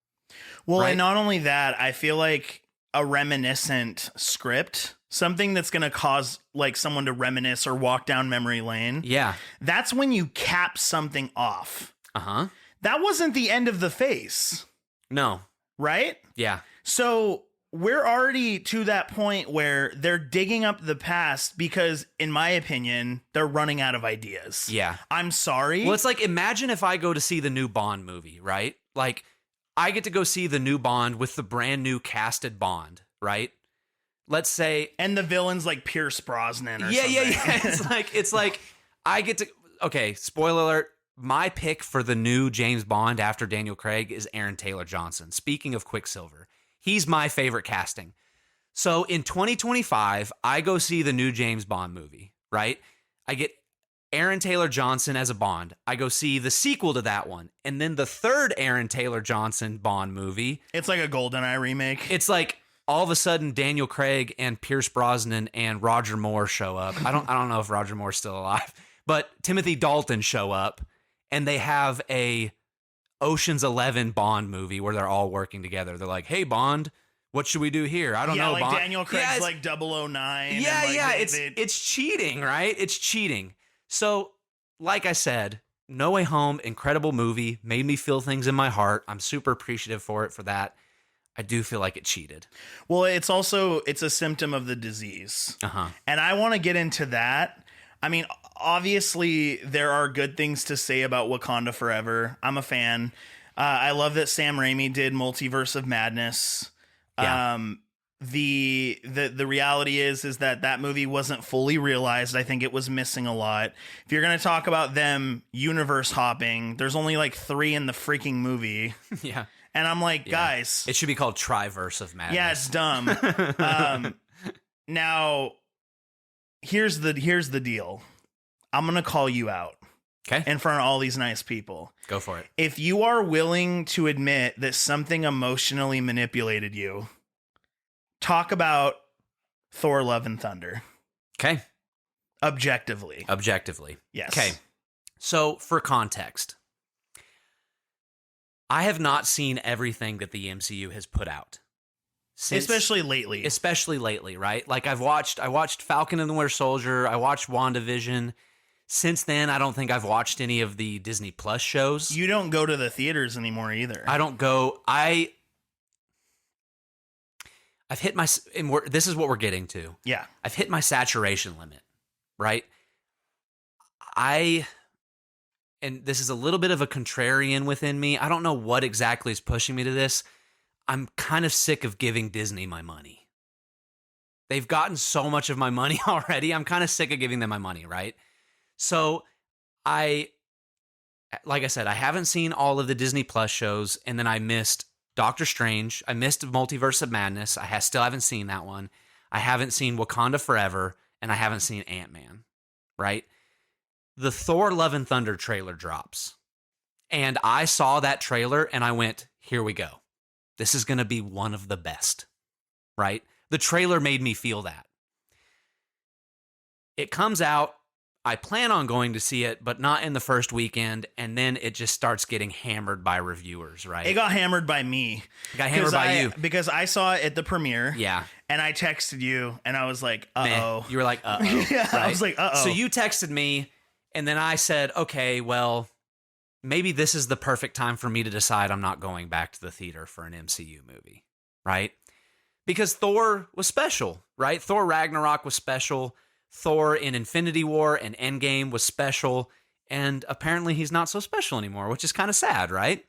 Well, right? And not only that, I feel like a reminiscent script, something that's going to cause like someone to reminisce or walk down memory lane. Yeah. That's when you cap something off. Uh-huh. That wasn't the end of the phase. No. Right? Yeah. So we're already to that point where they're digging up the past because, in my opinion, they're running out of ideas. Yeah. I'm sorry. Well, it's like, imagine if I go to see the new Bond movie, right? Like, I get to go see the new Bond with the brand new casted Bond, right? Let's say, and the villain's like Pierce Brosnan or something. Yeah. It's like I get to, okay, spoiler alert, my pick for the new James Bond after Daniel Craig is Aaron Taylor Johnson. Speaking of Quicksilver, he's my favorite casting. So in 2025, I go see the new James Bond movie, right? I get Aaron Taylor Johnson as a Bond. I go see the sequel to that one. And then the third Aaron Taylor Johnson Bond movie. It's like a GoldenEye remake. It's like all of a sudden Daniel Craig and Pierce Brosnan and Roger Moore show up. I don't know if Roger Moore's still alive, but Timothy Dalton show up, and they have a Ocean's 11 Bond movie where they're all working together. They're like, "Hey Bond, what should we do here? I don't know." Like Bond. Daniel Craig's like 009. Yeah, and like it's cheating, right? It's cheating. So, like I said, No Way Home, incredible movie, made me feel things in my heart. I'm super appreciative for that. I do feel like it cheated. Well, it's a symptom of the disease. And I want to get into that. I mean, obviously there are good things to say about Wakanda Forever. I'm a fan. I love that Sam Raimi did Multiverse of Madness. Yeah. The reality is that movie wasn't fully realized. I think it was missing a lot. If you're going to talk about them universe hopping, there's only like 3 in the freaking movie. Yeah. And I'm like, guys, it should be called Triverse of Madness. Yeah, it's dumb. Now here's the deal. I'm going to call you out. Okay. In front of all these nice people. Go for it. If you are willing to admit that something emotionally manipulated you, talk about Thor: Love and Thunder. Okay. Objectively. Yes. Okay. So, for context, I have not seen everything that the MCU has put out. Especially lately, right? Like I watched Falcon and the Winter Soldier, I watched WandaVision. Since then, I don't think I've watched any of the Disney Plus shows. You don't go to the theaters anymore either. I don't go. I've hit my, this is what we're getting to. Yeah. I've hit my saturation limit, right? And this is a little bit of a contrarian within me. I don't know what exactly is pushing me to this. I'm kind of sick of giving Disney my money. They've gotten so much of my money already. I'm kind of sick of giving them my money, right? So like I said, I haven't seen all of the Disney Plus shows, and then I missed Doctor Strange. I missed Multiverse of Madness. I still haven't seen that one. I haven't seen Wakanda Forever, and I haven't seen Ant-Man, right? The Thor: Love and Thunder trailer drops, and I saw that trailer, and I went, here we go. This is going to be one of the best, right? The trailer made me feel that. It comes out. I plan on going to see it, but not in the first weekend, and then it just starts getting hammered by reviewers, right? It got hammered by me. It got hammered by you. Because I saw it at the premiere. Yeah. And I texted you, and I was like, uh-oh. You were like, uh-oh. Yeah, right? I was like, uh-oh. So you texted me, and then I said, okay, well, maybe this is the perfect time for me to decide I'm not going back to the theater for an MCU movie, right? Because Thor was special, right? Thor Ragnarok was special. Thor in Infinity War and Endgame was special, and apparently he's not so special anymore, which is kind of sad, right?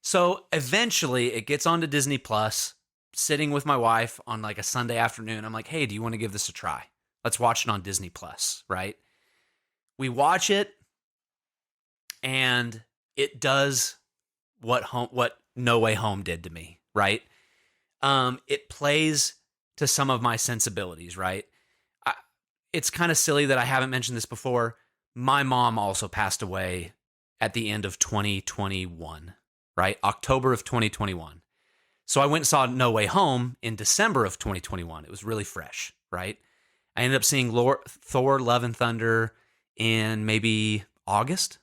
So eventually it gets onto Disney Plus, sitting with my wife on like a Sunday afternoon. I'm like, hey, do you want to give this a try? Let's watch it on Disney Plus, right? We watch it, and it does what No Way Home did to me, right? It plays to some of my sensibilities, right? It's kind of silly that I haven't mentioned this before. My mom also passed away at the end of 2021, right? October of 2021. So I went and saw No Way Home in December of 2021. It was really fresh, right? I ended up seeing Thor: Love and Thunder in maybe August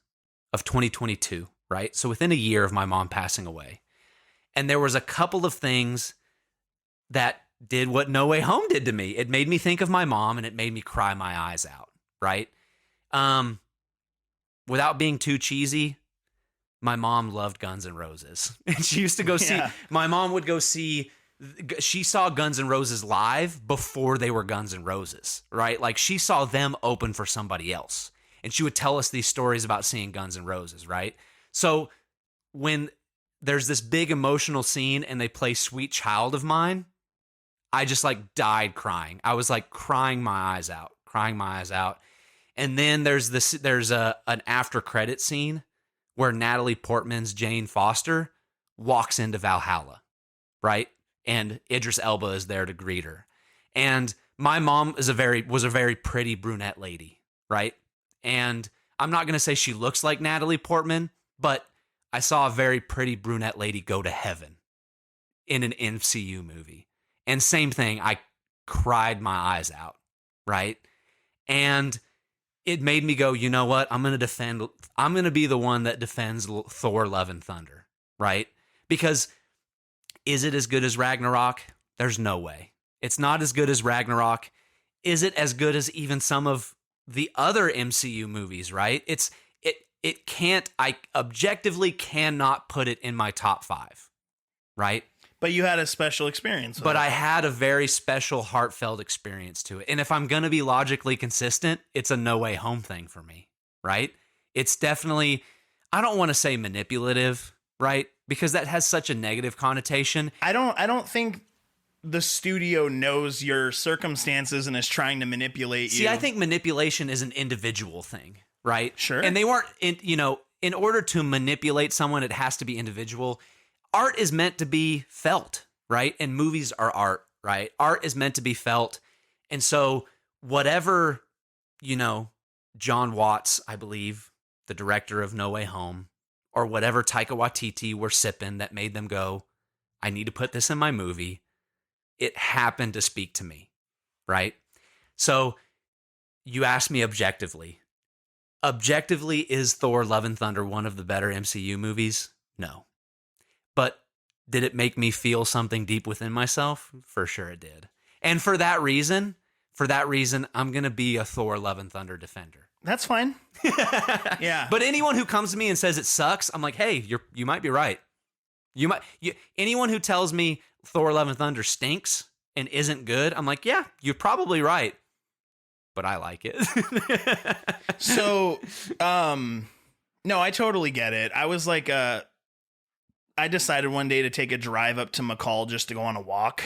of 2022, right? So within a year of my mom passing away. And there was a couple of things that did what No Way Home did to me. It made me think of my mom, and it made me cry my eyes out, right? Without being too cheesy, my mom loved Guns N' Roses. And she used to go see, my mom would go see, she saw Guns N' Roses live before they were Guns N' Roses, right? Like she saw them open for somebody else. And she would tell us these stories about seeing Guns N' Roses, right? So when there's this big emotional scene and they play Sweet Child of Mine, I just like died crying. I was like crying my eyes out. And then there's an after credit scene where Natalie Portman's Jane Foster walks into Valhalla, right? And Idris Elba is there to greet her. And my mom was a very pretty brunette lady, right? And I'm not going to say she looks like Natalie Portman, but I saw a very pretty brunette lady go to heaven in an MCU movie. And same thing, I cried my eyes out, right? And it made me go, you know what? I'm going to be the one that defends Thor Love and Thunder, right? Because is it as good as Ragnarok? There's no way. It's not as good as Ragnarok. Is it as good as even some of the other MCU movies, right? It can't, I objectively cannot put it in my top 5, right? But you had a special experience. But I had a very special, heartfelt experience to it. And if I'm going to be logically consistent, it's a No Way Home thing for me, right? It's definitely, I don't want to say manipulative, right? Because that has such a negative connotation. I don't think the studio knows your circumstances and is trying to manipulate you. See, I think manipulation is an individual thing, right? Sure. And they weren't, in order to manipulate someone, it has to be individual. Art is meant to be felt, right? And movies are art, right? Art is meant to be felt. And so whatever, John Watts, I believe, the director of No Way Home, or whatever Taika Waititi were sipping that made them go, I need to put this in my movie. It happened to speak to me, right? So you asked me objectively. Objectively, is Thor Love and Thunder one of the better MCU movies? No. But did it make me feel something deep within myself? For sure it did. And for that reason, I'm going to be a Thor Love and Thunder defender. That's fine. Yeah. But anyone who comes to me and says it sucks, I'm like, hey, you might be right. Anyone who tells me Thor Love and Thunder stinks and isn't good, I'm like, yeah, you're probably right. But I like it. So, no, I totally get it. I was like, I decided one day to take a drive up to McCall just to go on a walk.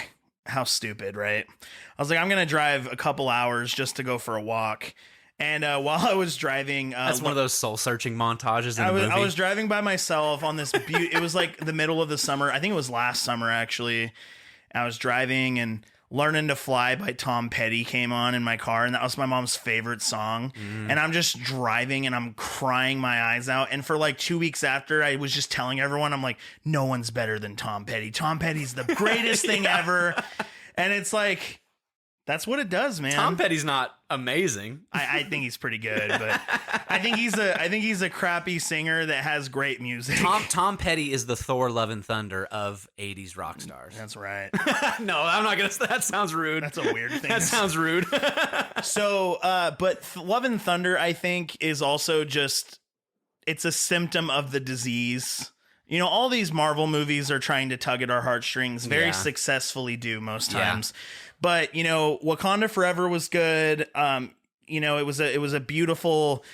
How stupid, right? I was like, I'm going to drive a couple hours just to go for a walk. And while I was driving... That's one of those soul-searching montages in a movie. I was driving by myself on this... it was like the middle of the summer. I think it was last summer, actually. I was driving and Learning to Fly by Tom Petty came on in my car, and that was my mom's favorite song. And I'm just driving and I'm crying my eyes out. And for like 2 weeks after, I was just telling everyone, I'm like, no one's better than Tom Petty. Tom Petty's the greatest thing ever. And it's like... That's what it does, man. Tom Petty's not amazing. I think he's pretty good, but I think he's a crappy singer that has great music. Tom Petty is the Thor Love and Thunder of 80s rock stars. That's right. No, I'm not gonna. That sounds rude. That's a weird thing. That sounds rude. So, but Love and Thunder, I think, is also just, it's a symptom of the disease. All these Marvel movies are trying to tug at our heartstrings, very successfully do most times. But, Wakanda Forever was good. It was a beautiful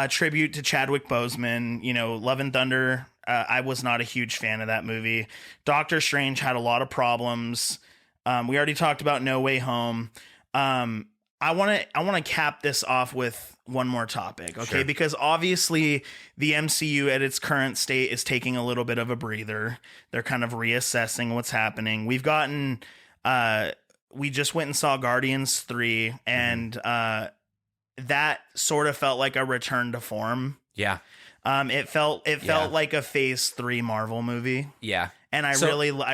tribute to Chadwick Boseman. Love and Thunder, I was not a huge fan of that movie. Doctor Strange had a lot of problems. We already talked about No Way Home. I want to cap this off with one more topic, okay? Sure. Because obviously the MCU at its current state is taking a little bit of a breather. They're kind of reassessing what's happening. We've gotten we just went and saw Guardians 3, and that sort of felt like a return to form. Yeah. It felt like a Phase 3 Marvel movie. Yeah. And I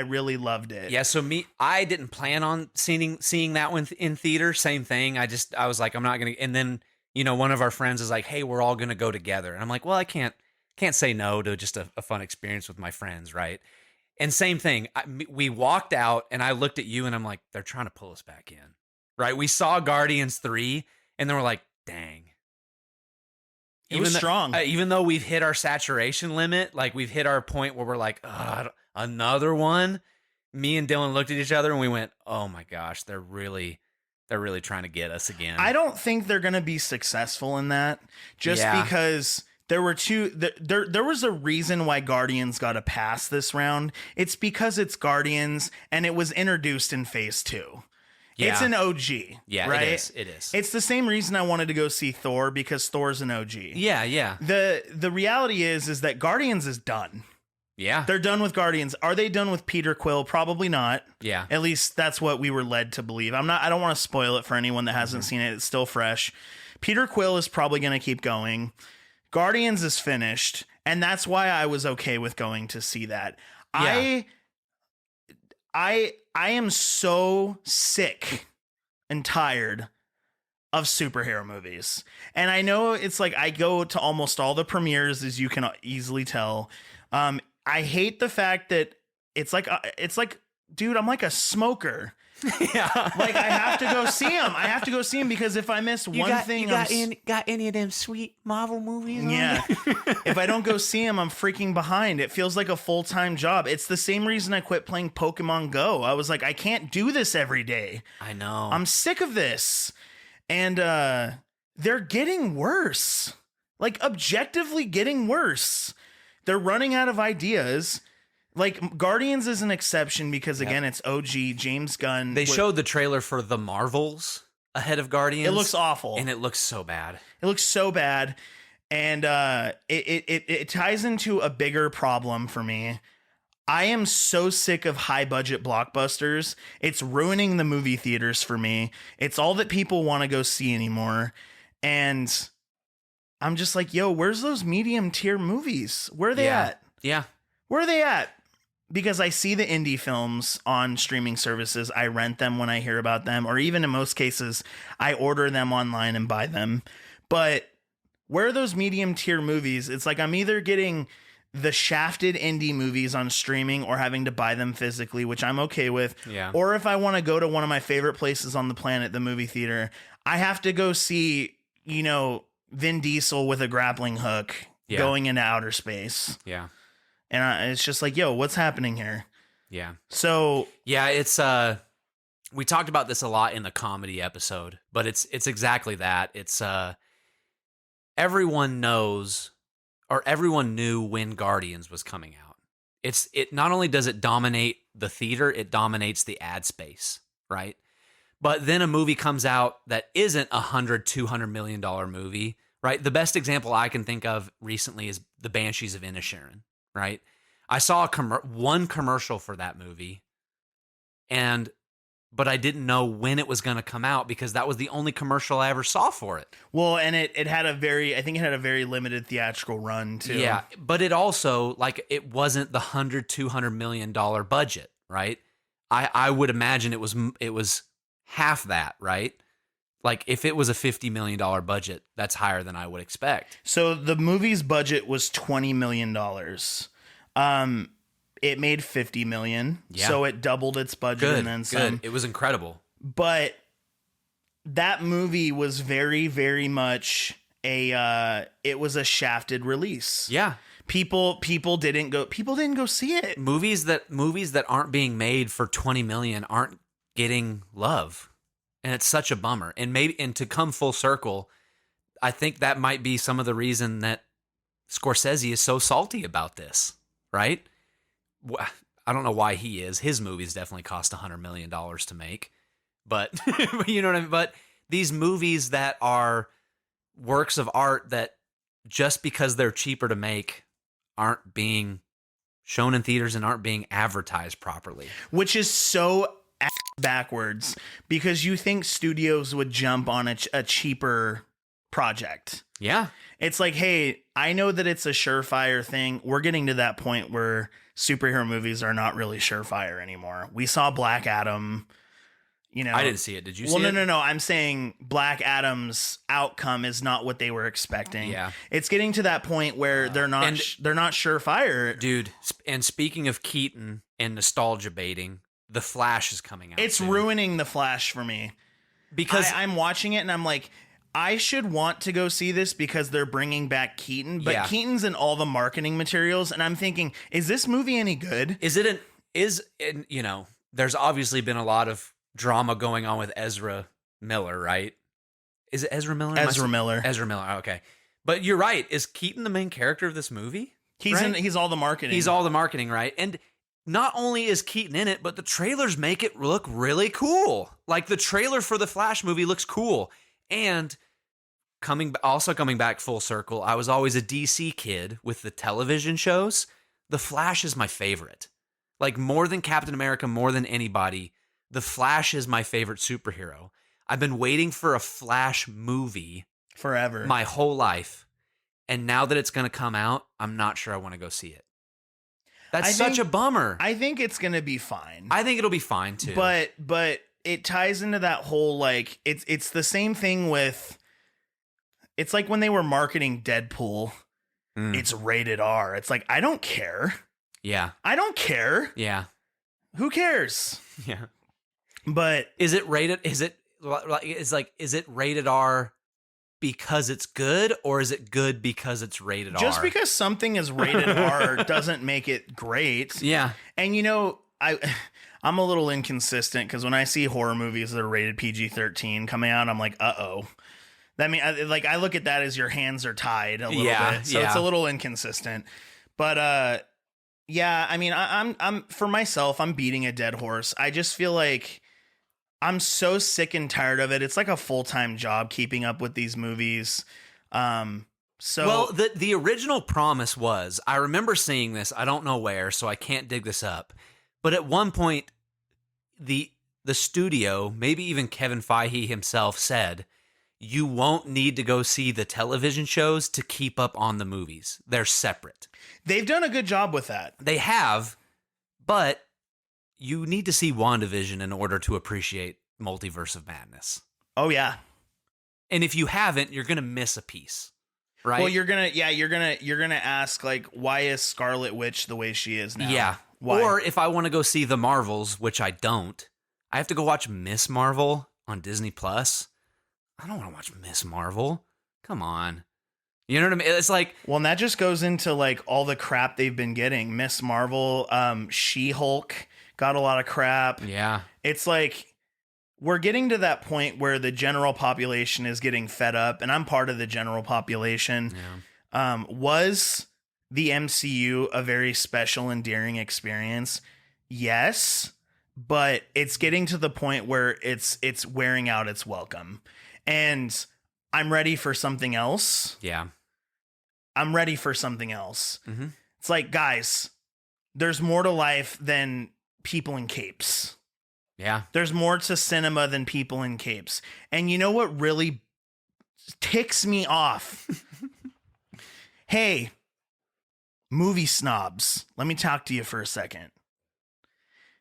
really loved it. Yeah, so I didn't plan on seeing that one in theater. Same thing. I was like, I'm not gonna. And then one of our friends is like, hey, we're all gonna go together, and I'm like, well, I can't say no to just a fun experience with my friends, right? And same thing. We walked out, and I looked at you, and I'm like, they're trying to pull us back in, right? We saw Guardians 3, and then we're like, dang. It was strong. Even though we've hit our saturation limit, like we've hit our point where we're like, another one. Me and Dylan looked at each other and we went, oh my gosh, they're really trying to get us again. I don't think they're going to be successful in that, just because there were there was a reason why Guardians got a pass this round. It's because it's Guardians and it was introduced in Phase 2. Yeah. It's an OG. Yeah, right? It is. It's the same reason I wanted to go see Thor, because Thor's an OG. Yeah, yeah. The reality is that Guardians is done. Yeah. They're done with Guardians. Are they done with Peter Quill? Probably not. Yeah. At least that's what we were led to believe. I don't want to spoil it for anyone that hasn't seen it. It's still fresh. Peter Quill is probably going to keep going. Guardians is finished, and that's why I was okay with going to see that. Yeah. I am so sick and tired of superhero movies. And I know it's like I go to almost all the premieres, as you can easily tell. I hate the fact that it's like, dude, I'm like a smoker. Yeah. Like, I have to go see them. I have to go see them because if I miss one thing, you got any of them sweet Marvel movies? Yeah. If I don't go see them, I'm freaking behind. It feels like a full-time job. It's the same reason I quit playing Pokemon Go. I was like, I can't do this every day. I know. I'm sick of this. And they're getting worse. Like, objectively getting worse. They're running out of ideas. Like, Guardians is an exception because, again, it's OG James Gunn. They showed the trailer for The Marvels ahead of Guardians. It looks awful. And it looks so bad. It looks so bad. And it ties into a bigger problem for me. I am so sick of high-budget blockbusters. It's ruining the movie theaters for me. It's all that people want to go see anymore. And I'm just like, yo, where's those medium-tier movies? Where are they at? Yeah. Where are they at? Because I see the indie films on streaming services. I rent them when I hear about them, or even in most cases, I order them online and buy them. But where are those medium tier movies? It's like I'm either getting the shafted indie movies on streaming or having to buy them physically, which I'm okay with. Yeah. Or if I want to go to one of my favorite places on the planet, the movie theater, I have to go see, Vin Diesel with a grappling hook going into outer space. Yeah. And it's just like, yo, what's happening here? Yeah. So yeah, it's we talked about this a lot in the comedy episode, but it's exactly that. It's everyone knows, or everyone knew when Guardians was coming out. It not only does it dominate the theater, it dominates the ad space, right? But then a movie comes out that isn't $100-200 million movie, right? The best example I can think of recently is The Banshees of Inisherin. Right, I saw one commercial for that movie, but I didn't know when it was going to come out because that was the only commercial I ever saw for it. Well, and it had I think it had a very limited theatrical run too. Yeah, but it also it wasn't the $100-200 million budget, right? I would imagine it was half that, right? Like if it was a $50 million budget, that's higher than I would expect. So the movie's budget was $20 million. It made $50 million. Yeah. So it doubled its budget and then some. It was incredible. But that movie was very, very much it was a shafted release. Yeah. People didn't go see it. Movies that aren't being made for 20 million aren't getting love. And it's such a bummer. And to come full circle, I think that might be some of the reason that Scorsese is so salty about this, right? I don't know why he is. His movies definitely cost $100 million to make. But you know what I mean? But these movies that are works of art that just because they're cheaper to make aren't being shown in theaters and aren't being advertised properly. Which is so backwards because you think studios would jump on a cheaper project. Yeah. It's like, hey, I know that it's a surefire thing. We're getting to that point where superhero movies are not really surefire anymore. We saw Black Adam, I didn't see it. Did you see it? Well, no. I'm saying Black Adam's outcome is not what they were expecting. Yeah. It's getting to that point where they're not surefire. Dude, and speaking of Keaton and nostalgia baiting, The Flash is coming out. It's ruining The Flash for me. Because I'm watching it and I'm like, I should want to go see this because they're bringing back Keaton, but Keaton's in all the marketing materials, and I'm thinking, is this movie any good? There's obviously been a lot of drama going on with Ezra Miller, right? Is it Ezra Miller? Ezra Miller. Ezra Miller, okay. But you're right. Is Keaton the main character of this movie? He's all the marketing. He's all the marketing, right? And not only is Keaton in it, but the trailers make it look really cool. Like the trailer for the Flash movie looks cool. And coming back full circle, I was always a DC kid with the television shows. The Flash is my favorite. Like more than Captain America, more than anybody, The Flash is my favorite superhero. I've been waiting for a Flash movie forever. my whole life. And now that it's going to come out, I'm not sure I want to go see it. That's such a bummer. I think it's going to be fine. I think it'll be fine too. But it ties into that whole, like, it's the same thing with, it's like when they were marketing Deadpool, it's rated R. It's like, I don't care. Yeah. I don't care. Yeah. Who cares? Yeah. But is it rated rated R because it's good, or is it good because it's rated R? Just because something is rated R doesn't make it great. Yeah. And I'm a little inconsistent because when I see horror movies that are rated PG-13 coming out, I'm like, uh-oh. That mean, I look at that as your hands are tied a little bit. So it's a little inconsistent. But yeah, I mean, I'm for myself, I'm beating a dead horse. I just feel like I'm so sick and tired of it. It's like a full-time job keeping up with these movies. Well, the original promise was, I remember seeing this, I don't know where, so I can't dig this up. But at one point, the studio, maybe even Kevin Feige himself, said, you won't need to go see the television shows to keep up on the movies. They're separate. They've done a good job with that. They have, but you need to see WandaVision in order to appreciate Multiverse of Madness. Oh, yeah. And if you haven't, you're going to miss a piece, right? Well, you're going to ask, like, why is Scarlet Witch the way she is now? Yeah. Why? Or if I want to go see The Marvels, which I don't, I have to go watch Miss Marvel on Disney Plus. I don't want to watch Miss Marvel. Come on. You know what I mean? It's like, well, and that just goes into like all the crap they've been getting. Miss Marvel, She-Hulk got a lot of crap. Yeah. It's like we're getting to that point where the general population is getting fed up, and I'm part of the general population. Yeah. Was the MCU a very special, endearing experience? Yes, but it's getting to the point where it's wearing out its welcome. And I'm ready for something else. Yeah. I'm ready for something else. Mm-hmm. It's like, guys, there's more to life than people in capes. Yeah. There's more to cinema than people in capes. And you know what really ticks me off? Hey, movie snobs, let me talk to you for a second.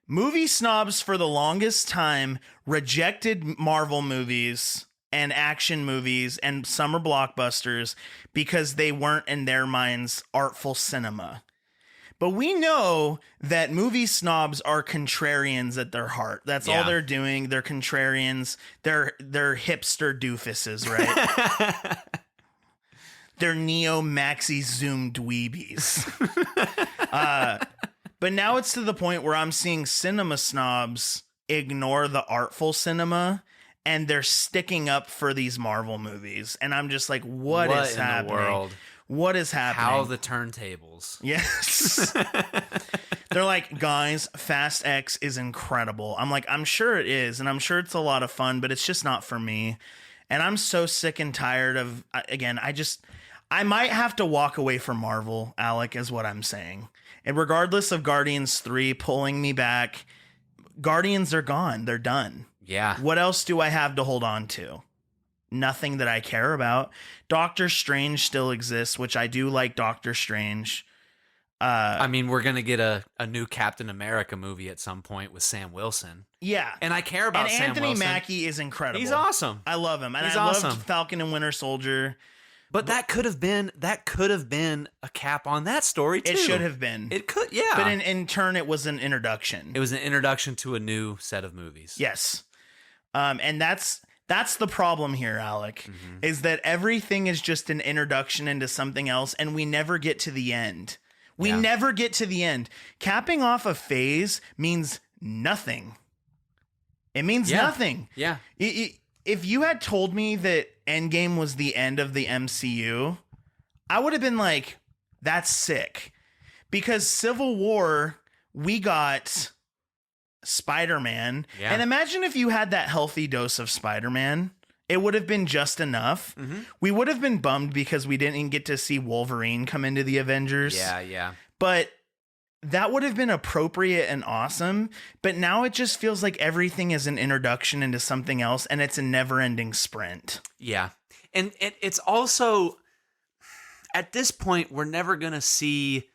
Movie snobs for the longest time rejected Marvel movies and action movies and summer blockbusters because they weren't, in their minds, artful cinema. But we know that movie snobs are contrarians at their heart. That's all they're doing. They're contrarians. They're hipster doofuses, right? They're neo-maxi zoom dweebies. But now it's to the point where I'm seeing cinema snobs ignore the artful cinema, and they're sticking up for these Marvel movies. And I'm just like, what is happening? The world? What is happening? How the turntables. Yes. They're like, guys, Fast X is incredible. I'm like, I'm sure it is. And I'm sure it's a lot of fun, but it's just not for me. And I'm so sick and tired of, again, I might have to walk away from Marvel, Alec, is what I'm saying. And regardless of Guardians 3 pulling me back, Guardians are gone. They're done. Yeah. What else do I have to hold on to? Nothing that I care about. Doctor Strange still exists, which I do like Doctor Strange. I mean, we're going to get a new Captain America movie at some point with Sam Wilson. Yeah. And I care about Sam Anthony Wilson. Mackie is incredible. He's awesome. I love him. And He's I awesome. loved Falcon and Winter Soldier. But that could have been a cap on that story too. It should have been. It could, yeah. But in turn, it was an introduction. It was an introduction to a new set of movies. Yes. And that's the problem here, Alec, is that everything is just an introduction into something else, and we never get to the end. We never get to the end. Capping off a phase means nothing. It means nothing. Yeah. If you had told me that Endgame was the end of the MCU, I would have been like, that's sick. Because Civil War, we got Spider-Man. Yeah. And imagine if you had that healthy dose of Spider-Man. It would have been just enough. Mm-hmm. We would have been bummed because we didn't get to see Wolverine come into the Avengers. Yeah. But that would have been appropriate and awesome. But now it just feels like everything is an introduction into something else, and it's a never-ending sprint. Yeah. And it's also, at this point, we're never going to see,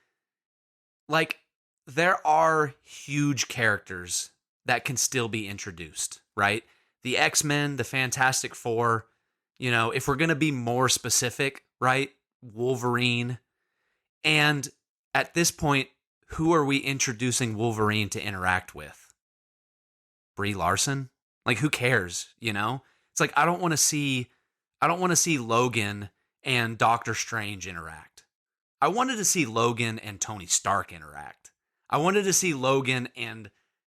like, there are huge characters that can still be introduced, right? The X-Men, the Fantastic Four, you know, if we're going to be more specific, right? Wolverine. And at this point, who are we introducing Wolverine to interact with? Brie Larson? Like, who cares, you know? It's like, I don't want to see Logan and Doctor Strange interact. I wanted to see Logan and Tony Stark interact. I wanted to see Logan and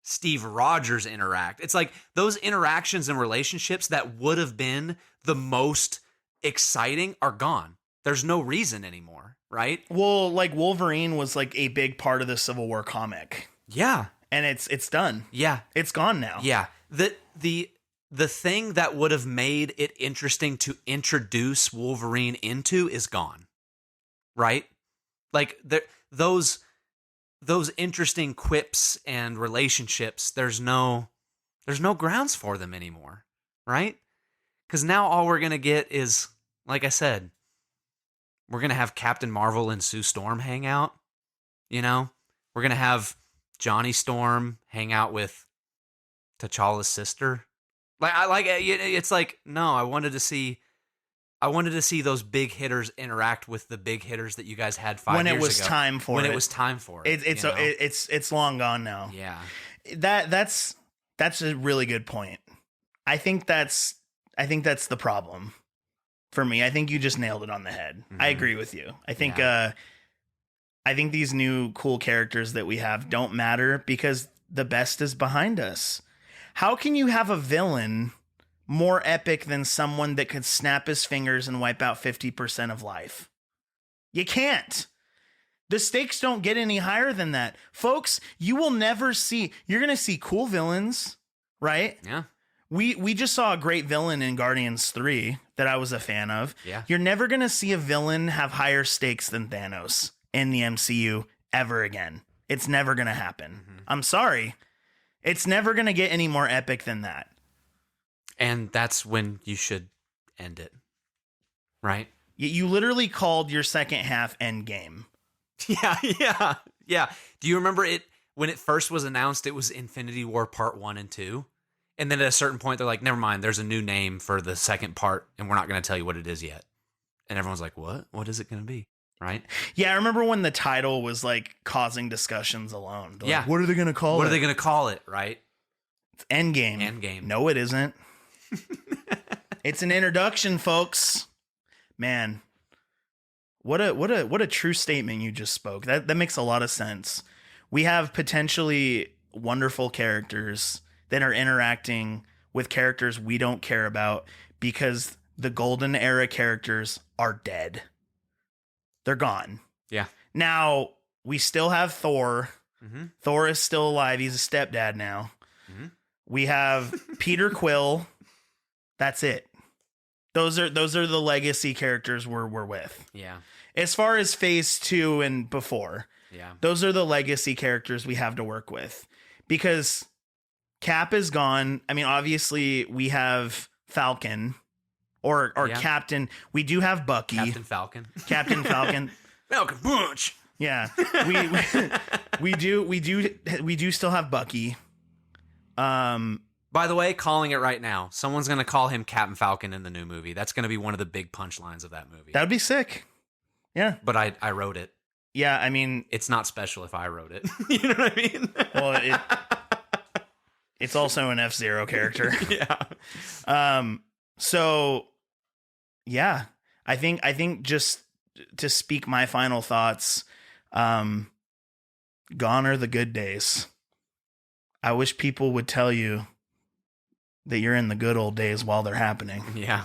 Steve Rogers interact. It's like those interactions and relationships that would have been the most exciting are gone. There's no reason anymore, right? Well, like Wolverine was like a big part of the Civil War comic. Yeah. And it's done. Yeah. It's gone now. Yeah. The thing that would have made it interesting to introduce Wolverine into is gone. Right? Like those interesting quips and relationships, there's no grounds for them anymore, right? Because now all we're gonna get is, like I said, we're gonna have Captain Marvel and Sue Storm hang out. You know, we're gonna have Johnny Storm hang out with T'Challa's sister. It's like, no, I wanted to see those big hitters interact with the big hitters that you guys had 5 years ago. When it was time for it. When it was time for it. It's long gone now. Yeah. That's a really good point. I think that's the problem for me. I think you just nailed it on the head. Mm-hmm. I agree with you. I think these new cool characters that we have don't matter because the best is behind us. How can you have a villain more epic than someone that could snap his fingers and wipe out 50% of life? You can't. The stakes don't get any higher than that. Folks, you're going to see cool villains, right? Yeah. We just saw a great villain in Guardians 3 that I was a fan of. Yeah. You're never going to see a villain have higher stakes than Thanos in the MCU ever again. It's never going to happen. Mm-hmm. I'm sorry. It's never going to get any more epic than that. And that's when you should end it. Right? You literally called your second half Endgame. Yeah. Do you remember it when it first was announced? It was Infinity War Part 1 and 2. And then at a certain point, they're like, never mind, there's a new name for the second part, and we're not going to tell you what it is yet. And everyone's like, what? What is it going to be? Right? Yeah, I remember when the title was like causing discussions alone. They're Yeah. like, what are they going to call it? What are they going to call it? Right? It's Endgame. Endgame. No, it isn't. It's an introduction, folks. Man, what a true statement you just spoke. That makes a lot of sense. We have potentially wonderful characters that are interacting with characters we don't care about because the golden era characters are dead. They're gone. Yeah. Now, we still have Thor. Mm-hmm. Thor is still alive. He's a stepdad now. Mm-hmm. We have Peter Quill. That's it. Those are the legacy characters we're with. Yeah. As far as phase 2 and before. Yeah. Those are the legacy characters we have to work with. Because Cap is gone. I mean, obviously we have Falcon or Captain. We do have Bucky. Captain Falcon. Captain Falcon. Falcon Punch. Yeah. We do still have Bucky. By the way, calling it right now. Someone's going to call him Captain Falcon in the new movie. That's going to be one of the big punchlines of that movie. That would be sick. Yeah. But I wrote it. Yeah, I mean, it's not special if I wrote it. You know what I mean? Well, it's also an F-Zero character. Yeah. So yeah, I think just to speak my final thoughts, gone are the good days. I wish people would tell you that you're in the good old days while they're happening. Yeah.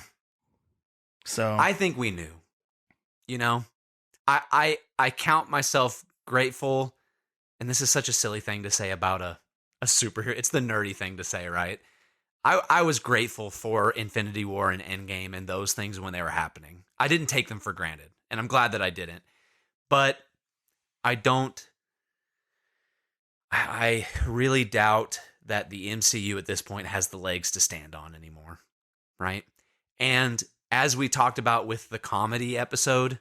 So I think we knew, you know, I count myself grateful. And this is such a silly thing to say about a superhero. It's the nerdy thing to say, right? I was grateful for Infinity War and Endgame and those things when they were happening. I didn't take them for granted, and I'm glad that I didn't. But I really doubt that the MCU at this point has the legs to stand on anymore, right? And as we talked about with the comedy episode,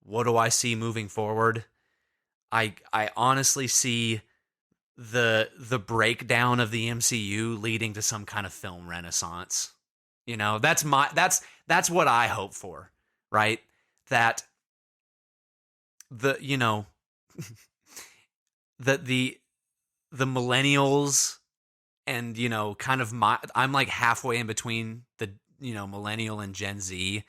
what do I see moving forward? I honestly see the breakdown of the MCU leading to some kind of film renaissance. You know, that's what I hope for, right? That the you know that the millennials and kind of I'm like halfway in between the millennial and Gen Z,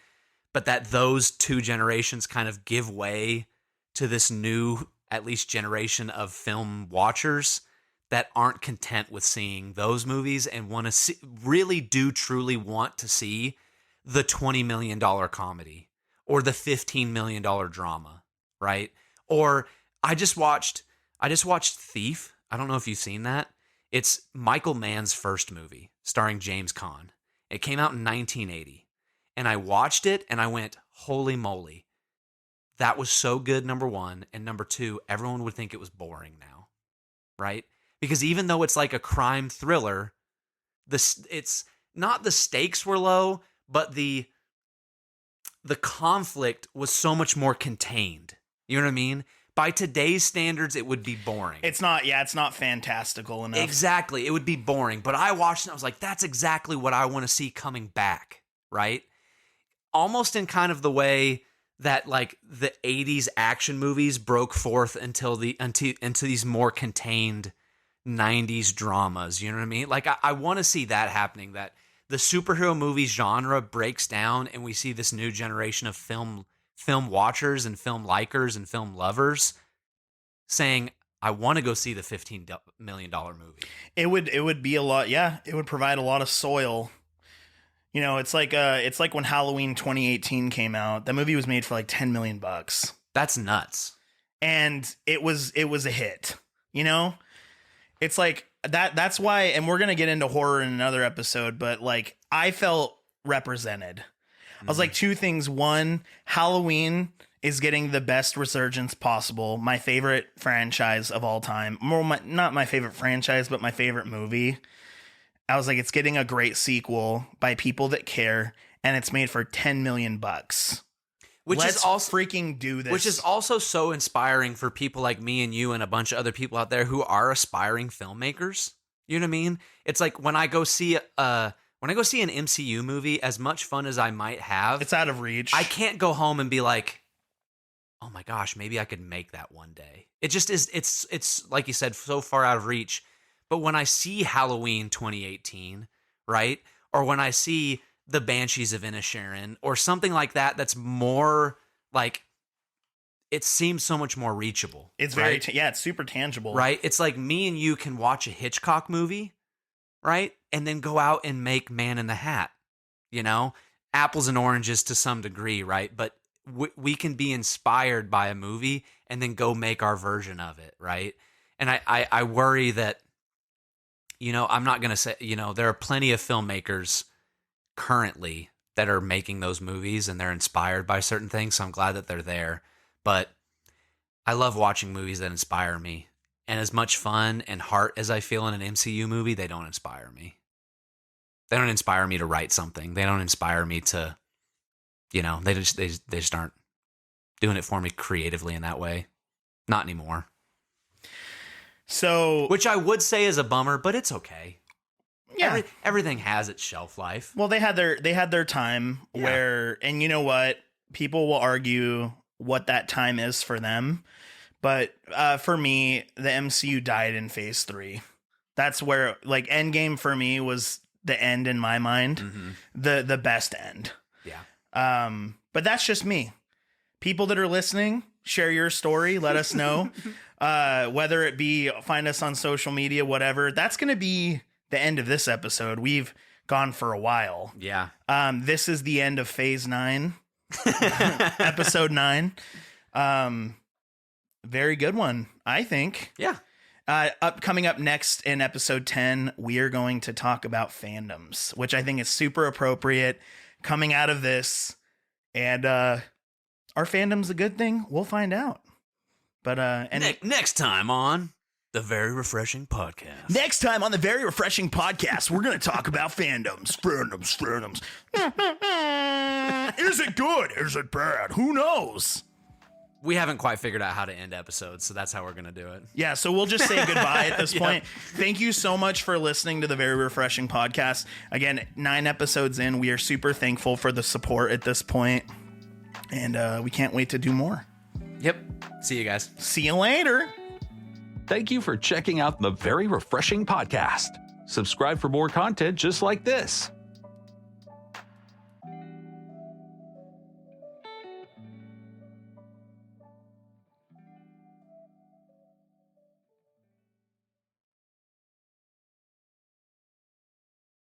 but that those two generations kind of give way to this new, at least, generation of film watchers that aren't content with seeing those movies and want to see, really do truly want to see the $20 million comedy or the $15 million drama, right? Or I just watched Thief. I don't know if you've seen that. It's Michael Mann's first movie starring James Caan. It came out in 1980. And I watched it and I went, holy moly. That was so good, number one. And number two, everyone would think it was boring now, right? Because even though it's like a crime thriller, it's not the stakes were low, but the conflict was so much more contained. You know what I mean? By today's standards, it would be boring. It's not fantastical enough. Exactly. It would be boring. But I watched it and I was like, that's exactly what I want to see coming back, right? Almost in kind of the way that like the 80s action movies broke forth into these more contained 90s dramas. You know what I mean? Like I want to see that happening, that the superhero movie genre breaks down and we see this new generation of film watchers and film likers and film lovers saying, I want to go see the $15 million movie. It would be a lot. Yeah. It would provide a lot of soil. You know, it's like when Halloween 2018 came out. That movie was made for like $10 million. That's nuts. And it was a hit. You know, it's like that's why. And we're gonna get into horror in another episode. But like, I felt represented. I was like, two things. One, Halloween is getting the best resurgence possible. My favorite franchise of all time. Not my favorite franchise, but my favorite movie. I was like, it's getting a great sequel by people that care, and it's made for $10 million. Let's also freaking do this. Which is also so inspiring for people like me and you and a bunch of other people out there who are aspiring filmmakers. You know what I mean? It's like when I go see an MCU movie, as much fun as I might have, it's out of reach. I can't go home and be like, oh my gosh, maybe I could make that one day. It just is. It's like you said, so far out of reach. But when I see Halloween 2018, right? Or when I see The Banshees of Inisherin or something like that, that's more like, it seems so much more reachable. It's right? It's super tangible. Right? It's like me and you can watch a Hitchcock movie, right? And then go out and make Man in the Hat, you know? Apples and oranges to some degree, right? But we can be inspired by a movie and then go make our version of it, right? And I worry that, I'm not going to say, there are plenty of filmmakers currently that are making those movies and they're inspired by certain things. So I'm glad that they're there. But I love watching movies that inspire me. And as much fun and heart as I feel in an MCU movie, they don't inspire me. They don't inspire me to write something. They don't inspire me to, they just aren't doing it for me creatively in that way. Not anymore. So, which I would say is a bummer, but it's okay. Yeah, everything has its shelf life. Well, they had their time where, and you know what? People will argue what that time is for them, but for me, the MCU died in Phase 3. That's where, like, Endgame for me was the end in my mind, the best end. Yeah. But that's just me. People that are listening, share your story. Let us know. Whether it be find us on social media, whatever. That's going to be the end of this episode. We've gone for a while. Yeah. This is the end of Phase 9, episode 9. Very good one, I think. Yeah. Coming up next in episode 10, we are going to talk about fandoms, which I think is super appropriate coming out of this. And are fandoms a good thing? We'll find out. But next time on The Very Refreshing Podcast. Next time on the Very Refreshing Podcast, we're going to talk about fandoms. Fandoms. Is it good? Is it bad? Who knows? We haven't quite figured out how to end episodes, so that's how we're going to do it. Yeah, so we'll just say goodbye at this point. Thank you so much for listening to the Very Refreshing Podcast. Again, 9 episodes in. We are super thankful for the support at this point, and we can't wait to do more. Yep. See you guys. See you later. Thank you for checking out the Very Refreshing Podcast. Subscribe for more content just like this.